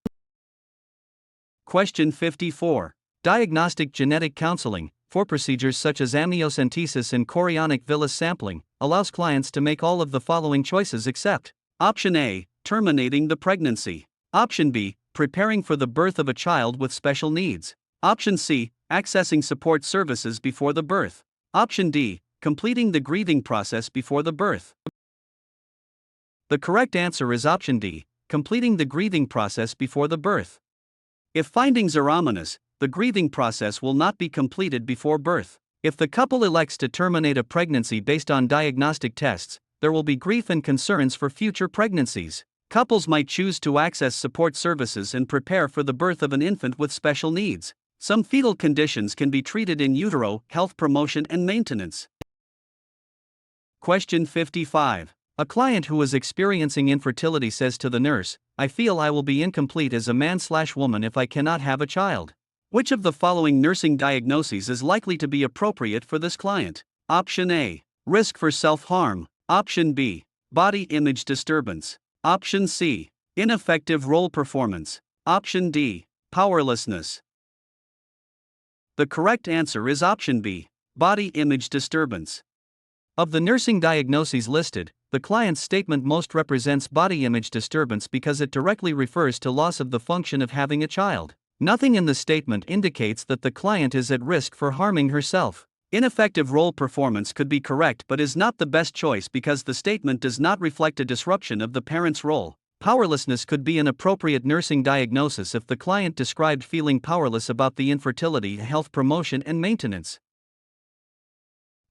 S1: Question 54. Diagnostic genetic counseling, for procedures such as amniocentesis and chorionic villus sampling, allows clients to make all of the following choices except: Option A, terminating the pregnancy. Option B, preparing for the birth of a child with special needs. Option C, accessing support services before the birth. Option D, completing the grieving process before the birth. The correct answer is option D, completing the grieving process before the birth. If findings are ominous, the grieving process will not be completed before birth. If the couple elects to terminate a pregnancy based on diagnostic tests, there will be grief and concerns for future pregnancies. Couples might choose to access support services and prepare for the birth of an infant with special needs. Some fetal conditions can be treated in utero, health promotion and maintenance. Question 55. A client who is experiencing infertility says to the nurse, "I feel I will be incomplete as a man/woman if I cannot have a child." Which of the following nursing diagnoses is likely to be appropriate for this client? Option A, risk for self-harm. Option B, body image disturbance. Option C, ineffective role performance. Option D, powerlessness. The correct answer is option B, body image disturbance. Of the nursing diagnoses listed, the client's statement most represents body image disturbance because it directly refers to loss of the function of having a child. Nothing in the statement indicates that the client is at risk for harming herself. Ineffective role performance could be correct but is not the best choice because the statement does not reflect a disruption of the parent's role. Powerlessness could be an appropriate nursing diagnosis if the client described feeling powerless about the infertility, health promotion and maintenance.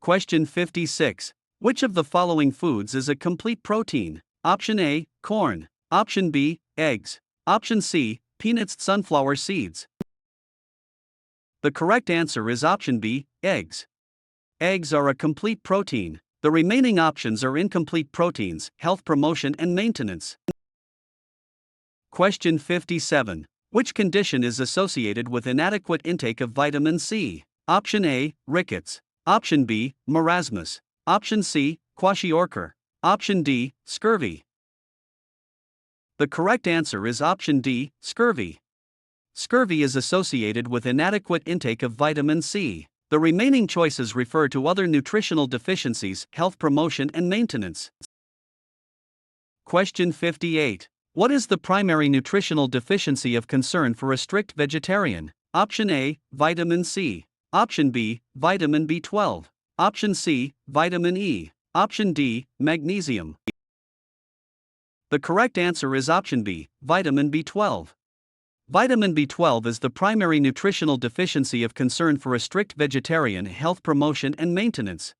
S1: Question 56. Which of the following foods is a complete protein? Option A, corn. Option B, eggs. Option C, peanuts, sunflower seeds. The correct answer is option B, eggs. Eggs are a complete protein. The remaining options are incomplete proteins, health promotion and maintenance. Question 57. Which condition is associated with inadequate intake of vitamin C? Option A, rickets. Option B, marasmus. Option C, kwashiorkor. Option D, scurvy. The correct answer is option D, scurvy. Scurvy is associated with inadequate intake of vitamin C. The remaining choices refer to other nutritional deficiencies, health promotion and maintenance. Question 58. What is the primary nutritional deficiency of concern for a strict vegetarian? Option A, vitamin C. Option B, vitamin B12. Option C, vitamin E. Option D, magnesium. The correct answer is option B, vitamin B12. Vitamin B12 is the primary nutritional deficiency of concern for a strict vegetarian, health promotion and maintenance.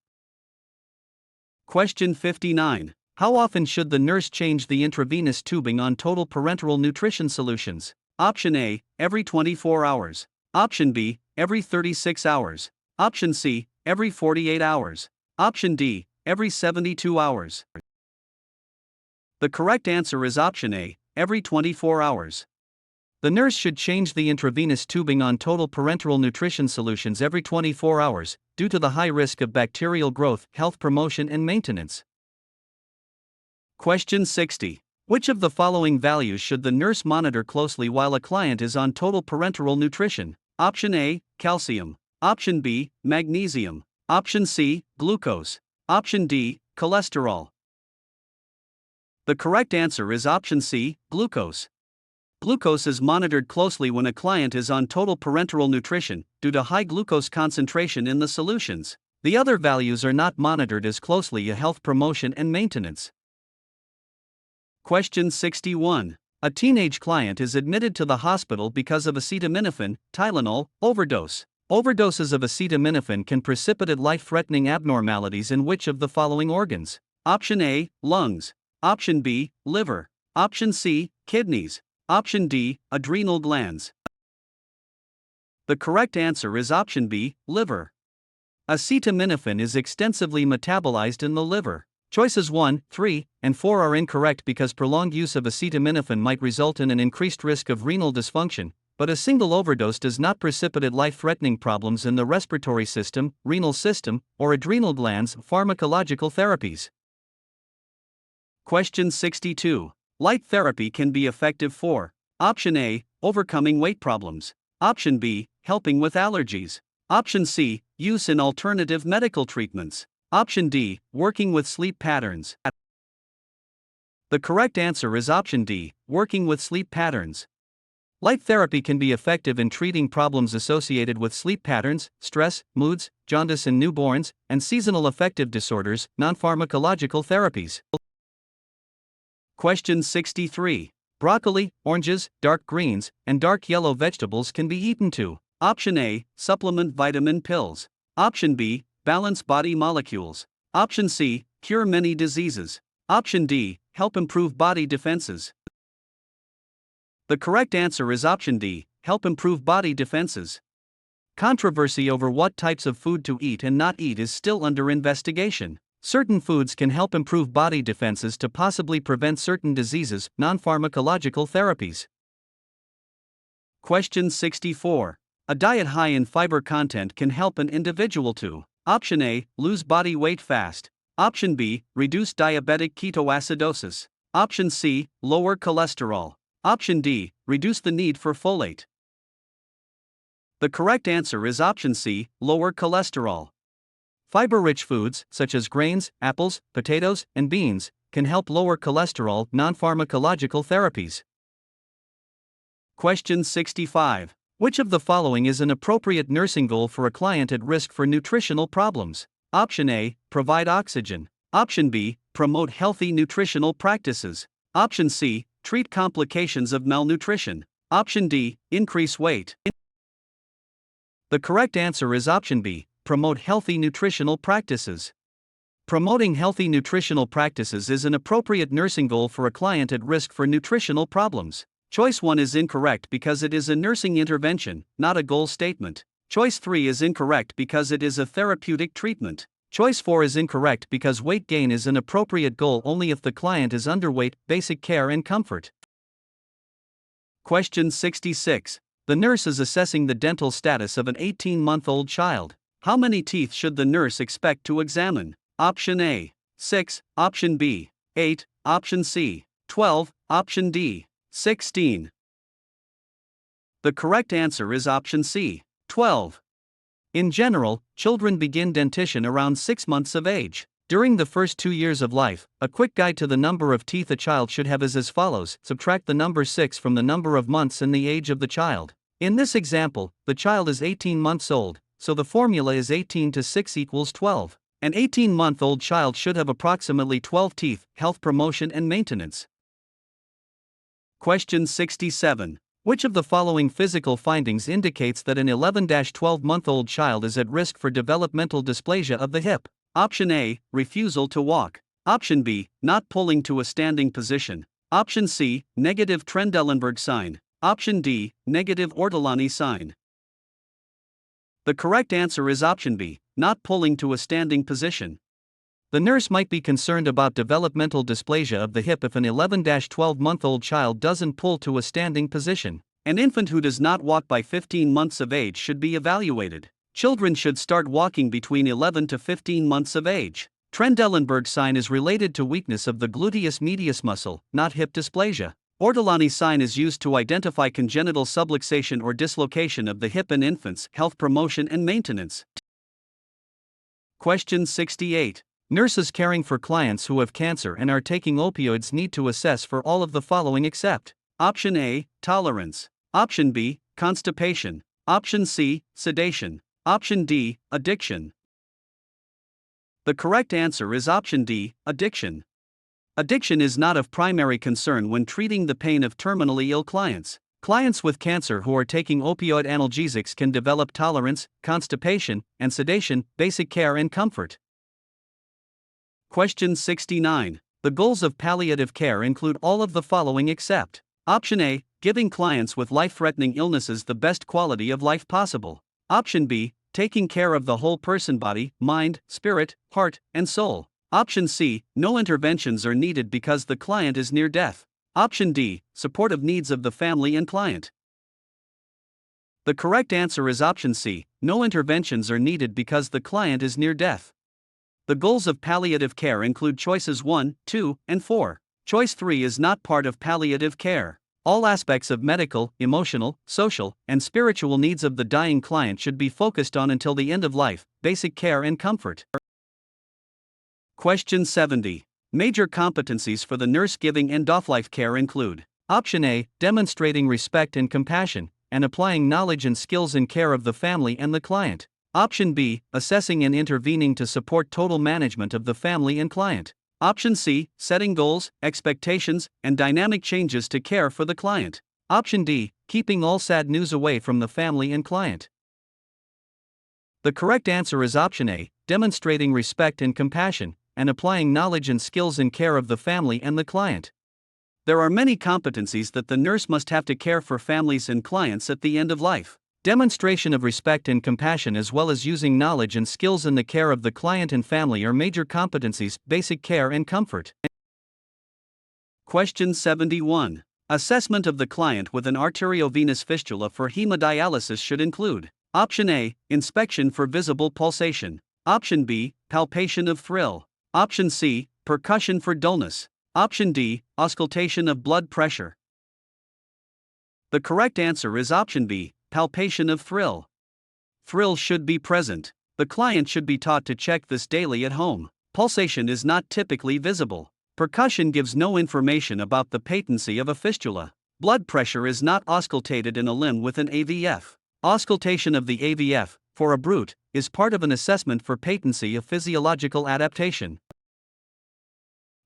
S1: Question 59. How often should the nurse change the intravenous tubing on total parenteral nutrition solutions? Option A, every 24 hours. Option B, every 36 hours. Option C, every 48 hours. Option D, every 72 hours. The correct answer is option A, every 24 hours. The nurse should change the intravenous tubing on total parenteral nutrition solutions every 24 hours, due to the high risk of bacterial growth, health promotion and maintenance. Question 60. Which of the following values should the nurse monitor closely while a client is on total parenteral nutrition? Option A, calcium. Option B, magnesium. Option C, glucose. Option D, cholesterol. The correct answer is option C, glucose. Glucose is monitored closely when a client is on total parenteral nutrition, due to high glucose concentration in the solutions. The other values are not monitored as closely as health promotion and maintenance. Question 61. A teenage client is admitted to the hospital because of acetaminophen, Tylenol, overdose. Overdoses of acetaminophen can precipitate life-threatening abnormalities in which of the following organs? Option A, lungs. Option B, liver. Option C, kidneys. Option D, adrenal glands. The correct answer is option B, liver. Acetaminophen is extensively metabolized in the liver. Choices 1, 3, and 4 are incorrect because prolonged use of acetaminophen might result in an increased risk of renal dysfunction, but a single overdose does not precipitate life-threatening problems in the respiratory system, renal system, or adrenal glands. Pharmacological therapies. Question 62. Light therapy can be effective for Option A, overcoming weight problems. Option B, helping with allergies. Option C, use in alternative medical treatments. Option D, working with sleep patterns. The correct answer is option D, working with sleep patterns.
S2: Light therapy can be effective in treating problems associated with sleep patterns, stress, moods, jaundice in newborns, and seasonal affective disorders. Non-pharmacological therapies.
S1: Question 63.
S2: Broccoli, oranges, dark greens, and dark yellow vegetables can be eaten too.
S1: Option A, supplement vitamin pills. Option B, balance body molecules. Option C, cure many diseases. Option D, help improve body defenses. The correct answer is option D, help improve body defenses. Controversy over what types of food to eat and not eat is still under investigation. Certain foods can help improve body defenses to possibly prevent certain diseases. Non-pharmacological therapies. Question 64. A diet high in fiber content can help an individual to: Option A, lose body weight fast. Option B, reduce diabetic ketoacidosis. Option C, lower cholesterol. Option D, reduce the need for folate. The correct answer is option C, lower cholesterol.
S2: Fiber-rich foods, such as grains, apples, potatoes, and beans, can help lower cholesterol. Non-pharmacological therapies.
S1: Question 65.
S2: Which of the following is an appropriate nursing goal for a client at risk for nutritional problems?
S1: Option A, provide oxygen. Option B, promote healthy nutritional practices. Option C, treat complications of malnutrition. Option D, increase weight.
S2: The correct answer is option B, promote healthy nutritional practices. Promoting healthy nutritional practices is an appropriate nursing goal for a client at risk for nutritional problems.
S1: Choice 1 is incorrect because it is a nursing intervention, not a goal statement. Choice 3 is incorrect because it is a therapeutic treatment.
S2: Choice 4 is incorrect because weight gain is an appropriate goal only if the client is underweight. Basic care and comfort.
S1: Question 66.
S2: The nurse is assessing the dental status of an 18-month-old child.
S1: How many teeth should the nurse expect to examine? Option A, 6. Option B, 8. Option C, 12. Option D, 16. The correct answer is option C, 12.
S2: In general, children begin dentition around 6 months of age. During the first 2 years of life, a quick guide to the number of teeth a child should have is as follows: subtract the number 6 from the number of months and the age of the child. In this example, the child is 18 months old, so the formula is 18 to 6 equals 12. An 18-month-old child should have approximately 12 teeth. Health promotion and maintenance.
S1: Question 67.
S2: Which of the following physical findings indicates that an 11-12-month-old child is at risk for developmental dysplasia of the hip?
S1: Option A, refusal to walk. Option B, not pulling to a standing position. Option C, negative Trendelenburg sign. Option D, negative Ortolani sign. The correct answer is option B, not pulling to a standing position.
S2: The nurse might be concerned about developmental dysplasia of the hip if an 11-12-month-old child doesn't pull to a standing position.
S1: An infant who does not walk by 15 months of age should be evaluated. Children should start walking between 11 to 15 months of age. Trendelenburg sign is related to weakness of the gluteus medius muscle, not hip dysplasia. Ortolani sign is used to identify congenital subluxation or dislocation of the hip in infants. Health promotion and maintenance. Question 68.
S2: Nurses caring for clients who have cancer and are taking opioids need to assess for all of the following except:
S1: Option A, tolerance. Option B, constipation. Option C, sedation. Option D, addiction. The correct answer is option D, addiction. Addiction is not of primary concern when treating the pain of terminally ill clients. Clients with cancer who are taking opioid analgesics can develop tolerance, constipation, and sedation. Basic care and comfort. Question 69. The goals of palliative care include all of the following except: Option A, giving clients with life-threatening illnesses the best quality of life possible. Option B, taking care of the whole person: body, mind, spirit, heart, and soul. Option C, no interventions are needed because the client is near death. Option D, supportive needs of the family and client. The correct answer is option C, no interventions are needed because the client is near death. The goals of palliative care include choices 1, 2, and 4. Choice 3 is not part of palliative care. All aspects of medical, emotional, social, and spiritual needs of the dying client should be focused on until the end of life. Basic care and comfort. Question 70. Major competencies for the nurse giving end-of-life care include:
S2: Option A, demonstrating respect and compassion, and applying knowledge and skills in care of the family and the client. Option B, assessing and intervening to support total management of the family and client. Option C, setting goals, expectations, and dynamic changes to care for the client. Option D, keeping all sad news away from the family and client. The correct answer is option A, demonstrating respect and compassion, and applying knowledge and skills in care of the family and the client.
S1: There are many competencies that the nurse must have to care for families and clients at the end of life.
S2: Demonstration of respect and compassion as well as using knowledge and skills in the care of the client and family are major competencies, basic care and comfort.
S1: Question 71. Assessment of the client with an arteriovenous fistula for hemodialysis should include: Option A, inspection for visible pulsation. Option B, palpation of thrill. Option C, percussion for dullness. Option D, auscultation of blood pressure. The correct answer is option B, palpation of thrill. Thrill should be present. The client should be taught to check this daily at home. Pulsation is not typically visible. Percussion gives no information about the patency of a fistula. Blood pressure is not auscultated in a limb with an AVF. Auscultation of the AVF, for a brute, is part of an assessment for patency of physiological adaptation.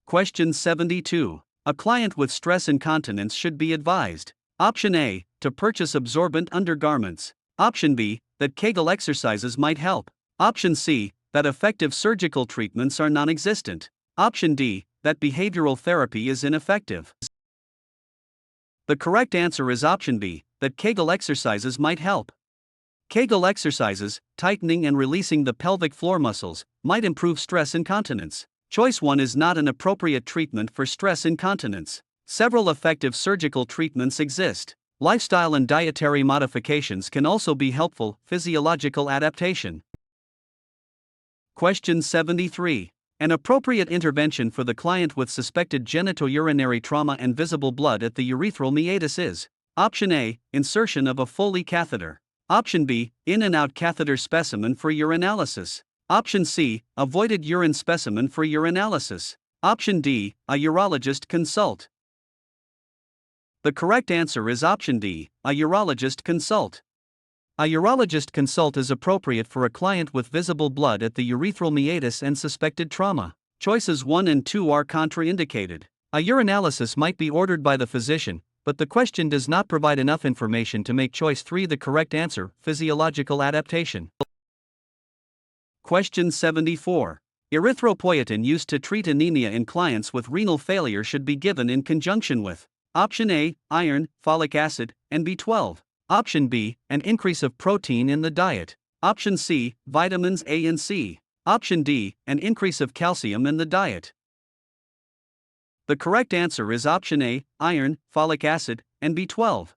S1: Question 72. A client with stress incontinence should be advised: Option A, to purchase absorbent undergarments. Option B, that Kegel exercises might help. Option C, that effective surgical treatments are non-existent. Option D, that behavioral therapy is ineffective. The correct answer is option B, that Kegel exercises might help. Kegel exercises, tightening and releasing the pelvic floor muscles, might improve stress incontinence. Choice 1 is not an appropriate treatment for stress incontinence. Several effective surgical treatments exist. Lifestyle and dietary modifications can also be helpful. Physiological adaptation. Question 73. An appropriate intervention for the client with suspected genitourinary trauma and visible blood at the urethral meatus is: Option A, insertion of a Foley catheter. Option B, in and out catheter specimen for urinalysis. Option C, a voided urine specimen for urinalysis. Option D, a urologist consult. The correct answer is option D, a urologist consult. A urologist consult is appropriate for a client with visible blood at the urethral meatus and suspected trauma. Choices 1 and 2 are contraindicated. A urinalysis might be ordered by the physician, but the question does not provide enough information to make choice 3 the correct answer. Physiological adaptation. Question 74. Erythropoietin used to treat anemia in clients with renal failure should be given in conjunction with: Option A, iron, folic acid, and B12. Option B, an increase of protein in the diet. Option C, vitamins A and C. Option D, an increase of calcium in the diet. The correct answer is option A, iron, folic acid, and B12.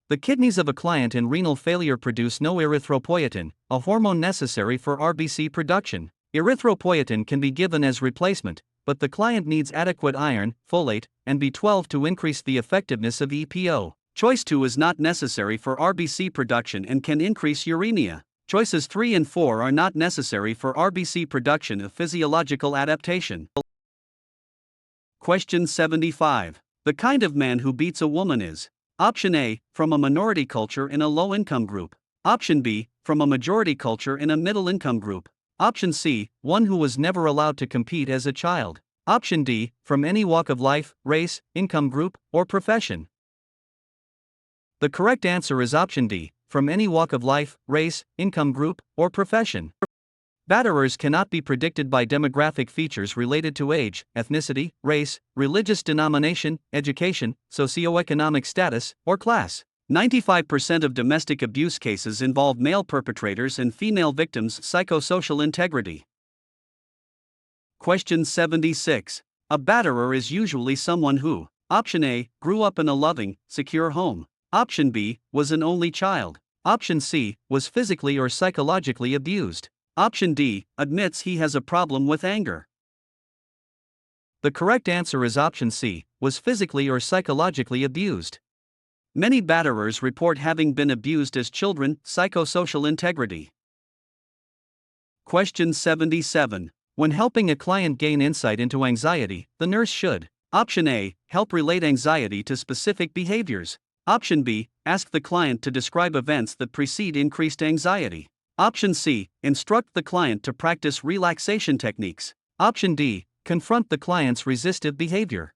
S1: The kidneys of a client in renal failure produce no erythropoietin, a hormone necessary for RBC production. Erythropoietin can be given as replacement, but the client needs adequate iron, folate, and B12 to increase the effectiveness of EPO. Choice 2 is not necessary for RBC production and can increase uremia. Choices 3 and 4 are not necessary for RBC production of physiological adaptation. Question 75. The kind of man who beats a woman is: Option A, from a minority culture in a low-income group. Option B, from a majority culture in a middle-income group. Option C, one who was never allowed to compete as a child. Option D, from any walk of life, race, income group, or profession. The correct answer is option D, from any walk of life, race, income group, or profession. Batterers cannot be predicted by demographic features related to age, ethnicity, race, religious denomination, education, socioeconomic status, or class. 95% of domestic abuse cases involve male perpetrators and female victims' psychosocial integrity. Question 76. A batterer is usually someone who: Option A, grew up in a loving, secure home. Option B, was an only child. Option C, was physically or psychologically abused. Option D, admits he has a problem with anger. The correct answer is option C, was physically or psychologically abused. Many batterers report having been abused as children. Psychosocial integrity. Question 77. When helping a client gain insight into anxiety, the nurse should: Option A, help relate anxiety to specific behaviors. Option B, ask the client to describe events that precede increased anxiety. Option C, instruct the client to practice relaxation techniques. Option D, confront the client's resistive behavior.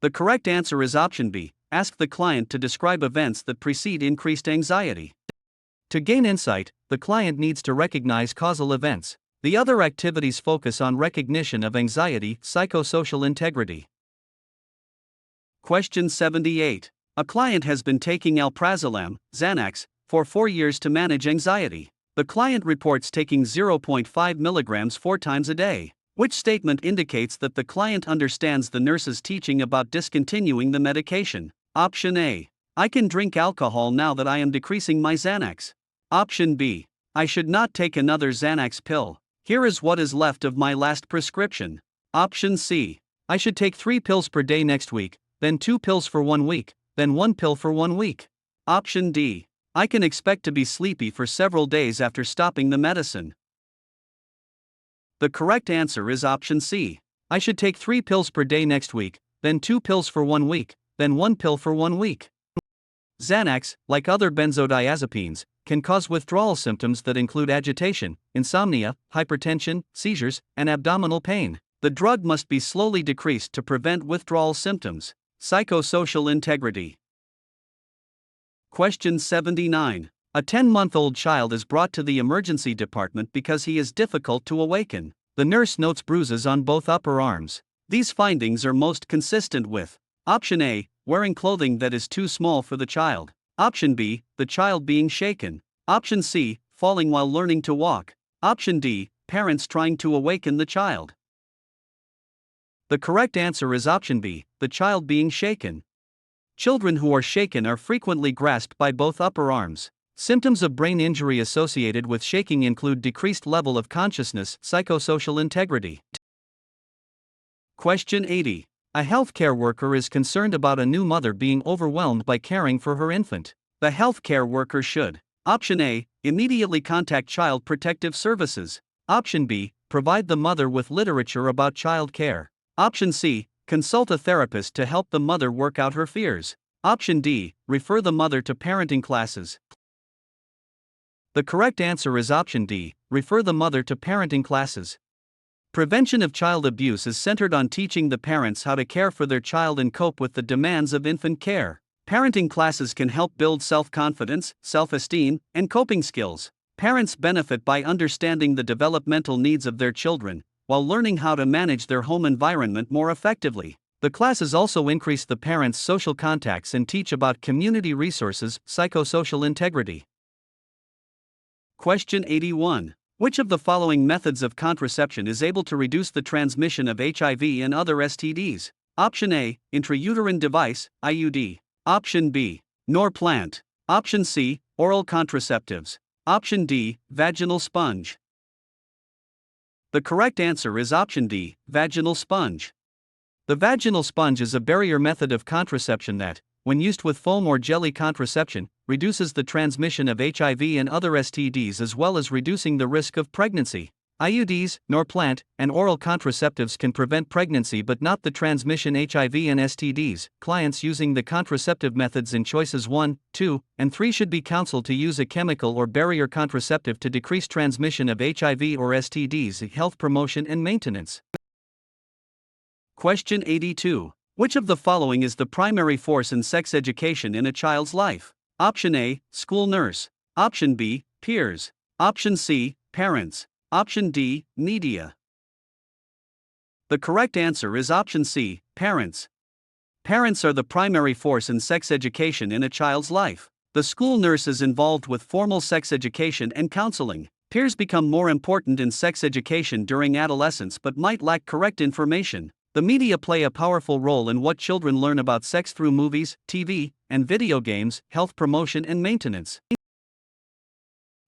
S1: The correct answer is option B, ask the client to describe events that precede increased anxiety. To gain insight, the client needs to recognize causal events. The other activities focus on recognition of anxiety, psychosocial integrity. Question 78. A client has been taking alprazolam, Xanax, for 4 years to manage anxiety. The client reports taking 0.5 milligrams 4 times a day. Which statement indicates that the client understands the nurse's teaching about discontinuing the medication? Option A. I can drink alcohol now that I am decreasing my Xanax. Option B. I should not take another Xanax pill. Here is what is left of my last prescription. Option C. I should take 3 pills per day next week, then 2 pills for 1 week, then 1 pill for 1 week. Option D. I can expect to be sleepy for several days after stopping the medicine. The correct answer is option C. I should take 3 pills per day next week, then 2 pills for 1 week, then 1 pill for 1 week. Xanax, like other benzodiazepines, can cause withdrawal symptoms that include agitation, insomnia, hypertension, seizures, and abdominal pain. The drug must be slowly decreased to prevent withdrawal symptoms. Psychosocial integrity. Question 79. A 10-month-old child is brought to the emergency department because he is difficult to awaken. The nurse notes bruises on both upper arms. These findings are most consistent with Option A, wearing clothing that is too small for the child. Option B, the child being shaken. Option C, falling while learning to walk. Option D, parents trying to awaken the child. The correct answer is option B, the child being shaken. Children who are shaken are frequently grasped by both upper arms. Symptoms of brain injury associated with shaking include decreased level of consciousness, psychosocial integrity. Question 80. A healthcare worker is concerned about a new mother being overwhelmed by caring for her infant. The healthcare worker should: Option A, immediately contact Child Protective Services. Option B, provide the mother with literature about child care. Option C, consult a therapist to help the mother work out her fears. Option D, refer the mother to parenting classes. The correct answer is option D, refer the mother to parenting classes. Prevention of child abuse is centered on teaching the parents how to care for their child and cope with the demands of infant care. Parenting classes can help build self-confidence, self-esteem, and coping skills. Parents benefit by understanding the developmental needs of their children, while learning how to manage their home environment more effectively. The classes also increase the parents' social contacts and teach about community resources, psychosocial integrity. Question 81. Which of the following methods of contraception is able to reduce the transmission of HIV and other STDs? Option A, intrauterine device, IUD. Option B, Norplant. Option C, oral contraceptives. Option D, vaginal sponge. The correct answer is option D, vaginal sponge. The vaginal sponge is a barrier method of contraception that, when used with foam or jelly contraception, reduces the transmission of HIV and other STDs as well as reducing the risk of pregnancy. IUDs, Norplant, and oral contraceptives can prevent pregnancy but not the transmission HIV and STDs. Clients using the contraceptive methods in choices 1, 2, and 3 should be counseled to use a chemical or barrier contraceptive to decrease transmission of HIV or STDs. Health promotion and maintenance. Question 82. Which of the following is the primary force in sex education in a child's life? Option A, school nurse. Option B, peers. Option C, parents. Option D, media. The correct answer is option C, parents. Parents are the primary force in sex education in a child's life. The school nurse is involved with formal sex education and counseling. Peers become more important in sex education during adolescence but might lack correct information. The media play a powerful role in what children learn about sex through movies, TV, and video games. Health promotion and maintenance.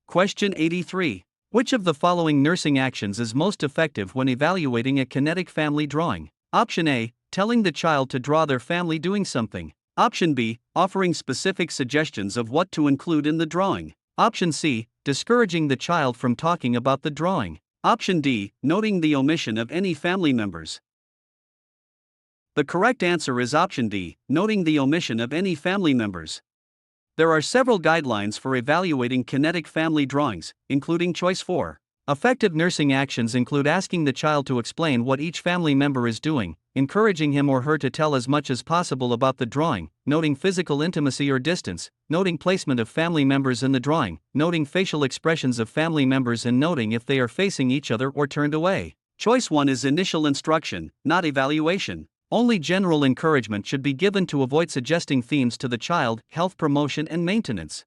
S1: Question 83. Which of the following nursing actions is most effective when evaluating a kinetic family drawing? Option A, telling the child to draw their family doing something. Option B, offering specific suggestions of what to include in the drawing. Option C, discouraging the child from talking about the drawing. Option D, noting the omission of any family members. The correct answer is option D, noting the omission of any family members. There are several guidelines for evaluating kinetic family drawings, including choice 4. Effective nursing actions include asking the child to explain what each family member is doing, encouraging him or her to tell as much as possible about the drawing, noting physical intimacy or distance, noting placement of family members in the drawing, noting facial expressions of family members, and noting if they are facing each other or turned away. Choice 1 is initial instruction, not evaluation. Only general encouragement should be given to avoid suggesting themes to the child, health promotion and maintenance.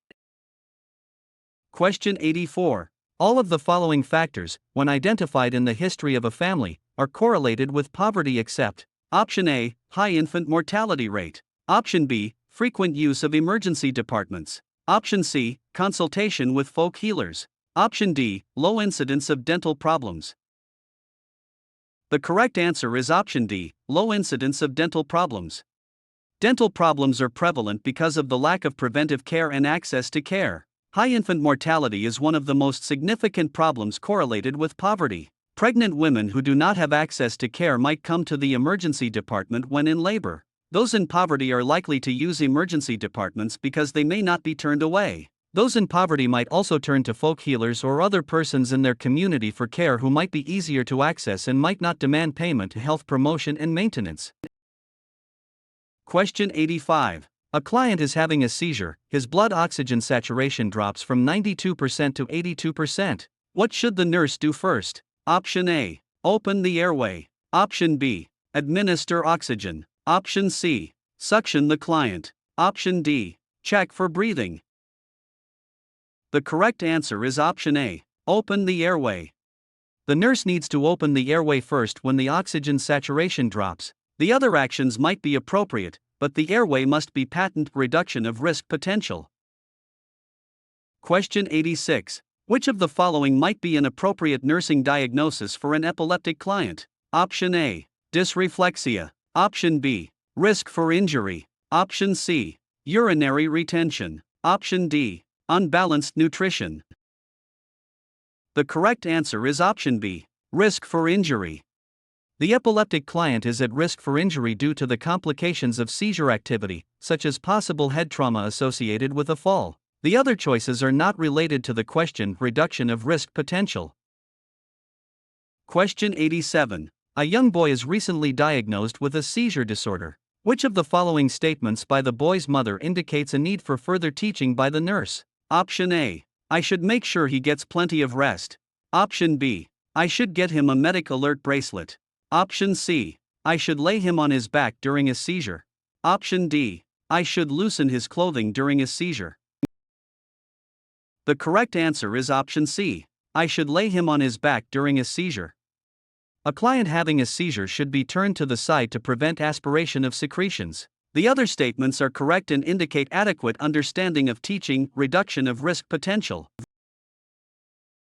S1: Question 84. All of the following factors, when identified in the history of a family, are correlated with poverty except option A, high infant mortality rate, option B, frequent use of emergency departments, option C, consultation with folk healers, option D, low incidence of dental problems. The correct answer is option D, low incidence of dental problems. Dental problems are prevalent because of the lack of preventive care and access to care. High infant mortality is one of the most significant problems correlated with poverty. Pregnant women who do not have access to care might come to the emergency department when in labor. Those in poverty are likely to use emergency departments because they may not be turned away. Those in poverty might also turn to folk healers or other persons in their community for care who might be easier to access and might not demand payment to health promotion and maintenance. Question 85. A client is having a seizure, his blood oxygen saturation drops from 92% to 82%. What should the nurse do first? Option A. Open the airway. Option B. Administer oxygen. Option C. Suction the client. Option D. Check for breathing. The correct answer is option A. Open the airway. The nurse needs to open the airway first when the oxygen saturation drops. The other actions might be appropriate, but the airway must be patent reduction of risk potential. Question 86. Which of the following might be an appropriate nursing diagnosis for an epileptic client? Option A. Dysreflexia. Option B. Risk for injury. Option C. Urinary retention. Option D. Unbalanced nutrition. The correct answer is option B. Risk for injury. The epileptic client is at risk for injury due to the complications of seizure activity, such as possible head trauma associated with a fall. The other choices are not related to the question reduction of risk potential. Question 87. A young boy is recently diagnosed with a seizure disorder. Which of the following statements by the boy's mother indicates a need for further teaching by the nurse? Option A. I should make sure he gets plenty of rest. Option B. I should get him a medic alert bracelet. Option C. I should lay him on his back during a seizure. Option D. I should loosen his clothing during a seizure. The correct answer is option C. I should lay him on his back during a seizure. A client having a seizure should be turned to the side to prevent aspiration of secretions. The other statements are correct and indicate adequate understanding of teaching reduction of risk potential.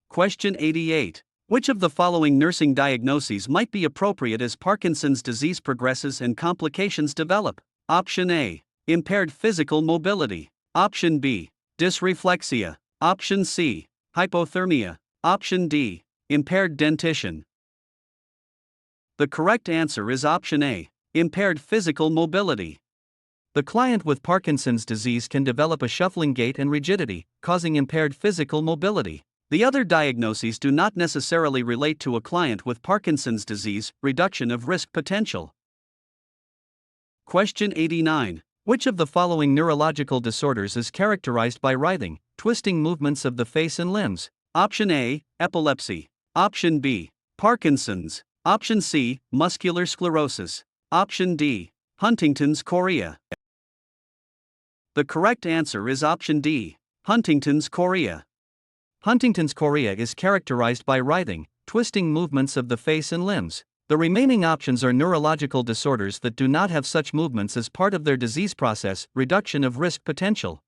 S1: Question 88. Which of the following nursing diagnoses might be appropriate as Parkinson's disease progresses and complications develop? Option A. Impaired physical mobility. Option B. Dysreflexia. Option C. Hypothermia. Option D. Impaired dentition. The correct answer is option A. Impaired physical mobility. The client with Parkinson's disease can develop a shuffling gait and rigidity, causing impaired physical mobility. The other diagnoses do not necessarily relate to a client with Parkinson's disease, reduction of risk potential. Question 89. Which of the following neurological disorders is characterized by writhing, twisting movements of the face and limbs? Option A. Epilepsy. Option B. Parkinson's. Option C. Muscular sclerosis. Option D. Huntington's chorea. The correct answer is option D. Huntington's chorea. Huntington's chorea is characterized by writhing, twisting movements of the face and limbs. The remaining options are neurological disorders that do not have such movements as part of their disease process, reduction of risk potential.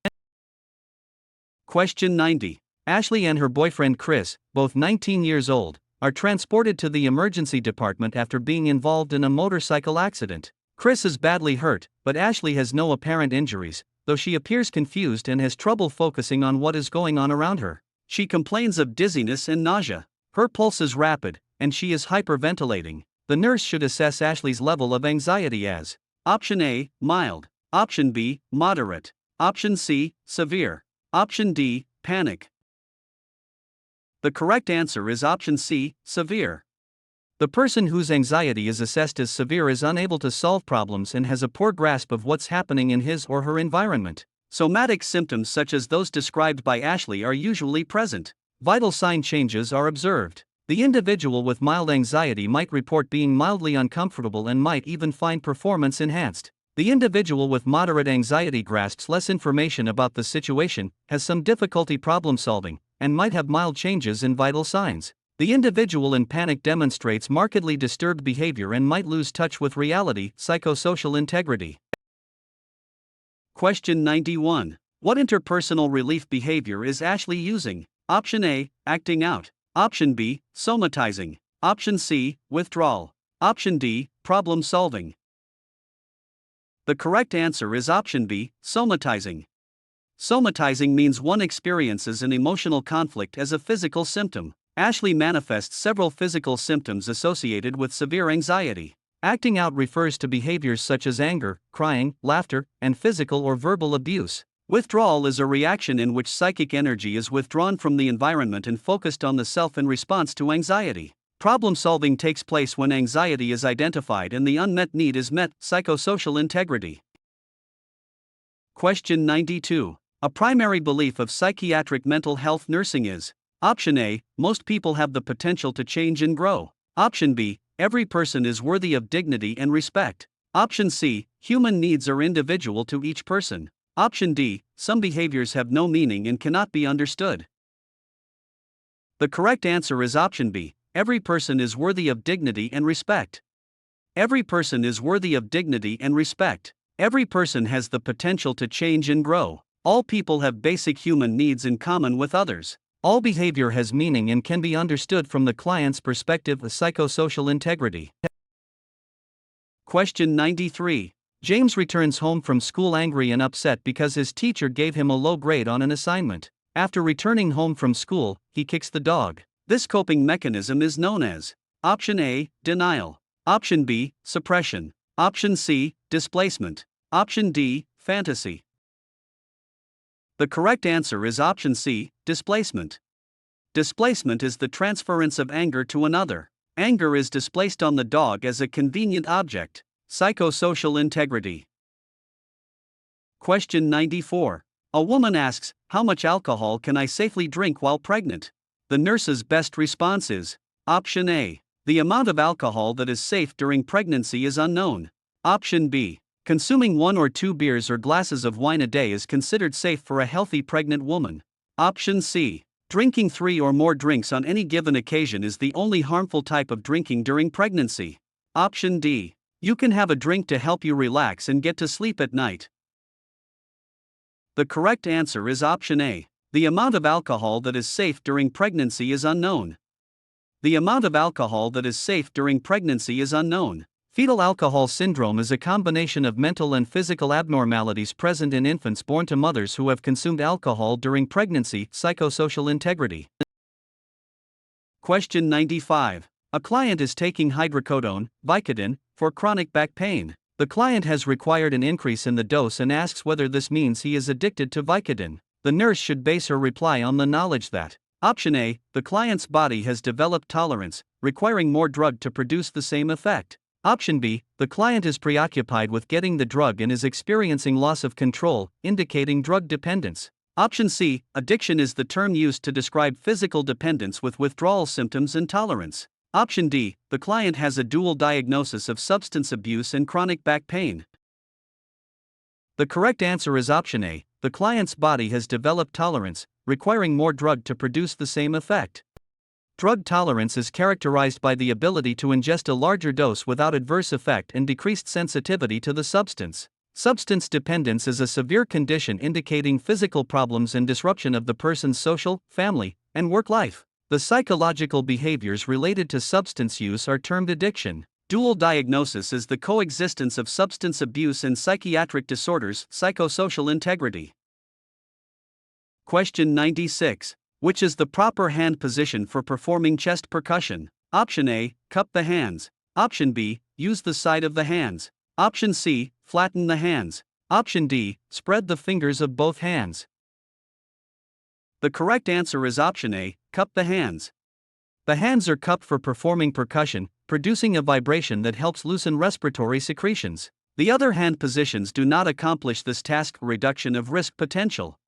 S1: Question 90. Ashley and her boyfriend Chris, both 19 years old, are transported to the emergency department after being involved in a motorcycle accident. Chris is badly hurt, but Ashley has no apparent injuries, though she appears confused and has trouble focusing on what is going on around her. She complains of dizziness and nausea. Her pulse is rapid, and she is hyperventilating.
S2: The nurse should assess Ashley's level of anxiety as
S1: Option A, mild. Option B, moderate. Option C, severe. Option D, panic. The correct answer is option C, severe.
S2: the person whose anxiety is assessed as severe is unable to solve problems and has a poor grasp of what's happening in his or her environment.
S1: Somatic symptoms such as those described by Ashley are usually present.
S2: Vital sign changes are observed. The individual with mild anxiety might report being mildly uncomfortable and might even find performance enhanced. The individual with moderate anxiety grasps less information about the situation, has some difficulty problem solving, and might have mild changes in vital signs. The individual in panic demonstrates markedly disturbed behavior and might lose touch with reality, psychosocial integrity.
S1: Question 91. What interpersonal relief behavior is Ashley using? Option A, acting out. Option B, somatizing. Option C, withdrawal. Option D, problem solving. The correct answer is option B, somatizing. Somatizing means one experiences an emotional conflict as a physical symptom. Ashley manifests several physical symptoms associated with severe anxiety.
S2: Acting out refers to behaviors such as anger, crying, laughter, and physical or verbal abuse.
S1: Withdrawal is a reaction in which psychic energy is withdrawn from the environment and focused on the self in response to anxiety. Problem solving takes place when anxiety is identified and the unmet need is met, psychosocial integrity. Question 92. A primary belief of psychiatric mental health nursing is: Option A, most people have the potential to change and grow. Option B, every person is worthy of dignity and respect. Option C, human needs are individual to each person. Option D, some behaviors have no meaning and cannot be understood. The correct answer is option B, every person is worthy of dignity and respect. Every person is worthy of dignity and respect. Every person has the potential to change and grow. All people have basic human needs in common with others.
S2: All behavior has meaning and can be understood from the client's perspective of psychosocial integrity.
S1: Question 93.
S2: James returns home from school angry and upset because his teacher gave him a low grade on an assignment. After returning home from school, he kicks the dog.
S1: This coping mechanism is known as Option A, denial. Option B, suppression. Option C, displacement. Option D, fantasy. The correct answer is option C, displacement. Displacement is the transference of anger to another. Anger is displaced on the dog as a convenient object. Psychosocial integrity. Question 94. A woman asks, how much alcohol can I safely drink while pregnant? The nurse's best response is Option A, the amount of alcohol that is safe during pregnancy is unknown. Option B, consuming 1 or 2 beers or glasses of wine a day is considered safe for a healthy pregnant woman. Option C, drinking 3 or more drinks on any given occasion is the only harmful type of drinking during pregnancy. Option D, you can have a drink to help you relax and get to sleep at night. The correct answer is option A, the amount of alcohol that is safe during pregnancy is unknown. The amount of alcohol that is safe during pregnancy is unknown.
S2: Fetal alcohol syndrome is a combination of mental and physical abnormalities present in infants born to mothers who have consumed alcohol during pregnancy. Psychosocial integrity.
S1: Question 95. A client is taking hydrocodone, Vicodin, for chronic back pain.
S2: The client has required an increase in the dose and asks whether this means he is addicted to Vicodin. The nurse should base her reply on the knowledge that
S1: Option A, the client's body has developed tolerance, requiring more drug to produce the same effect.
S2: Option B, the client is preoccupied with getting the drug and is experiencing loss of control, indicating drug dependence.
S1: Option C, addiction is the term used to describe physical dependence with withdrawal symptoms and tolerance. Option D, the client has a dual diagnosis of substance abuse and chronic back pain.
S2: The correct answer is option A, the client's body has developed tolerance, requiring more drug to produce the same effect. Drug tolerance is characterized by the ability to ingest a larger dose without adverse effect and decreased sensitivity to the substance. Substance dependence is a severe condition indicating physical problems and disruption of the person's social, family, and work life. The psychological behaviors related to substance use are termed addiction.
S1: Dual diagnosis is the coexistence of substance abuse and psychiatric disorders. Psychosocial integrity. Question 96. Which is the proper hand position for performing chest percussion? Option A, cup the hands. Option B, use the side of the hands. Option C, flatten the hands. Option D, spread the fingers of both hands. The correct answer is option A, cup the hands. The hands are cupped for performing percussion, producing a vibration that helps loosen respiratory secretions. The other hand positions do not accomplish this task. Reduction of risk potential.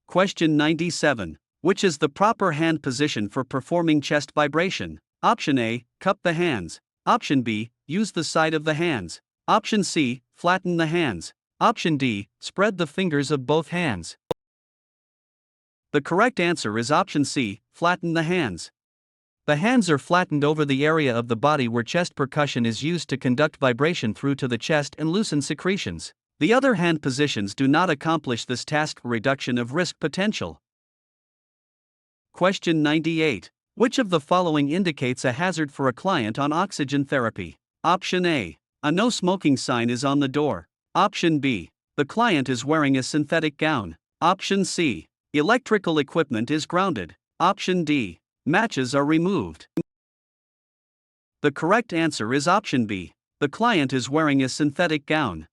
S1: Question 97. Which is the proper hand position for performing chest vibration? Option A, cup the hands. Option B, use the side of the hands. Option C, flatten the hands. Option D, spread the fingers of both hands. The correct answer is option C, flatten the hands. The hands are flattened over the area of the body where chest percussion is used to conduct vibration through to the chest and loosen secretions. The other hand positions do not accomplish this task. Reduction of risk potential. Question 98. Which of the following indicates a hazard for a client on oxygen therapy? Option A, a no smoking sign is on the door. Option B, the client is wearing a synthetic gown. Option C, electrical equipment is grounded. Option D, matches are removed. The correct answer is option B. The client is wearing a synthetic gown.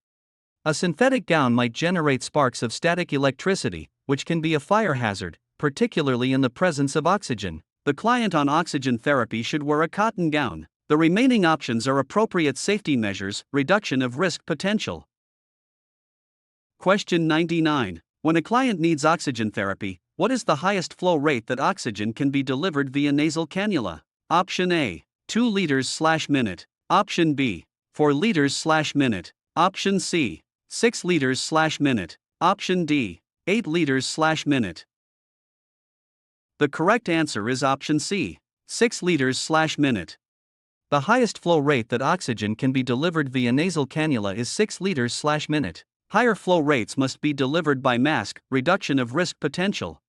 S1: A synthetic gown might generate sparks of static electricity, which can be a fire hazard, particularly in the presence of oxygen. The client on oxygen therapy should wear a cotton gown. The remaining options are appropriate safety measures. Reduction of risk potential. Question 99. When a client needs oxygen therapy, what is the highest flow rate that oxygen can be delivered via nasal cannula? Option A, 2 liters/minute. Option B, 4 liters/minute. Option C, 6 liters/minute. Option D, 8 liters/minute. The correct answer is option C, 6 liters/minute. The highest flow rate that oxygen can be delivered via nasal cannula is 6 liters/minute. Higher flow rates must be delivered by mask. Reduction of risk potential.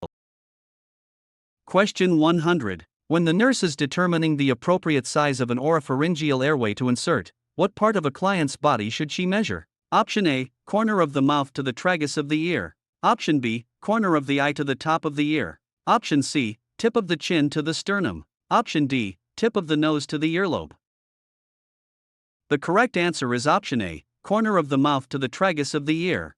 S1: Question 100. When the nurse is determining the appropriate size of an oropharyngeal airway to insert, what part of a client's body should she measure? Option A, corner of the mouth to the tragus of the ear. Option B, corner of the eye to the top of the ear. Option C, tip of the chin to the sternum. Option D, tip of the nose to the earlobe. The correct answer is option A, corner of the mouth to the tragus of the ear.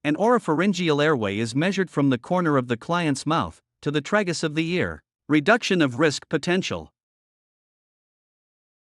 S1: An oropharyngeal airway is measured from the corner of the client's mouth to the tragus of the ear. Reduction of risk potential.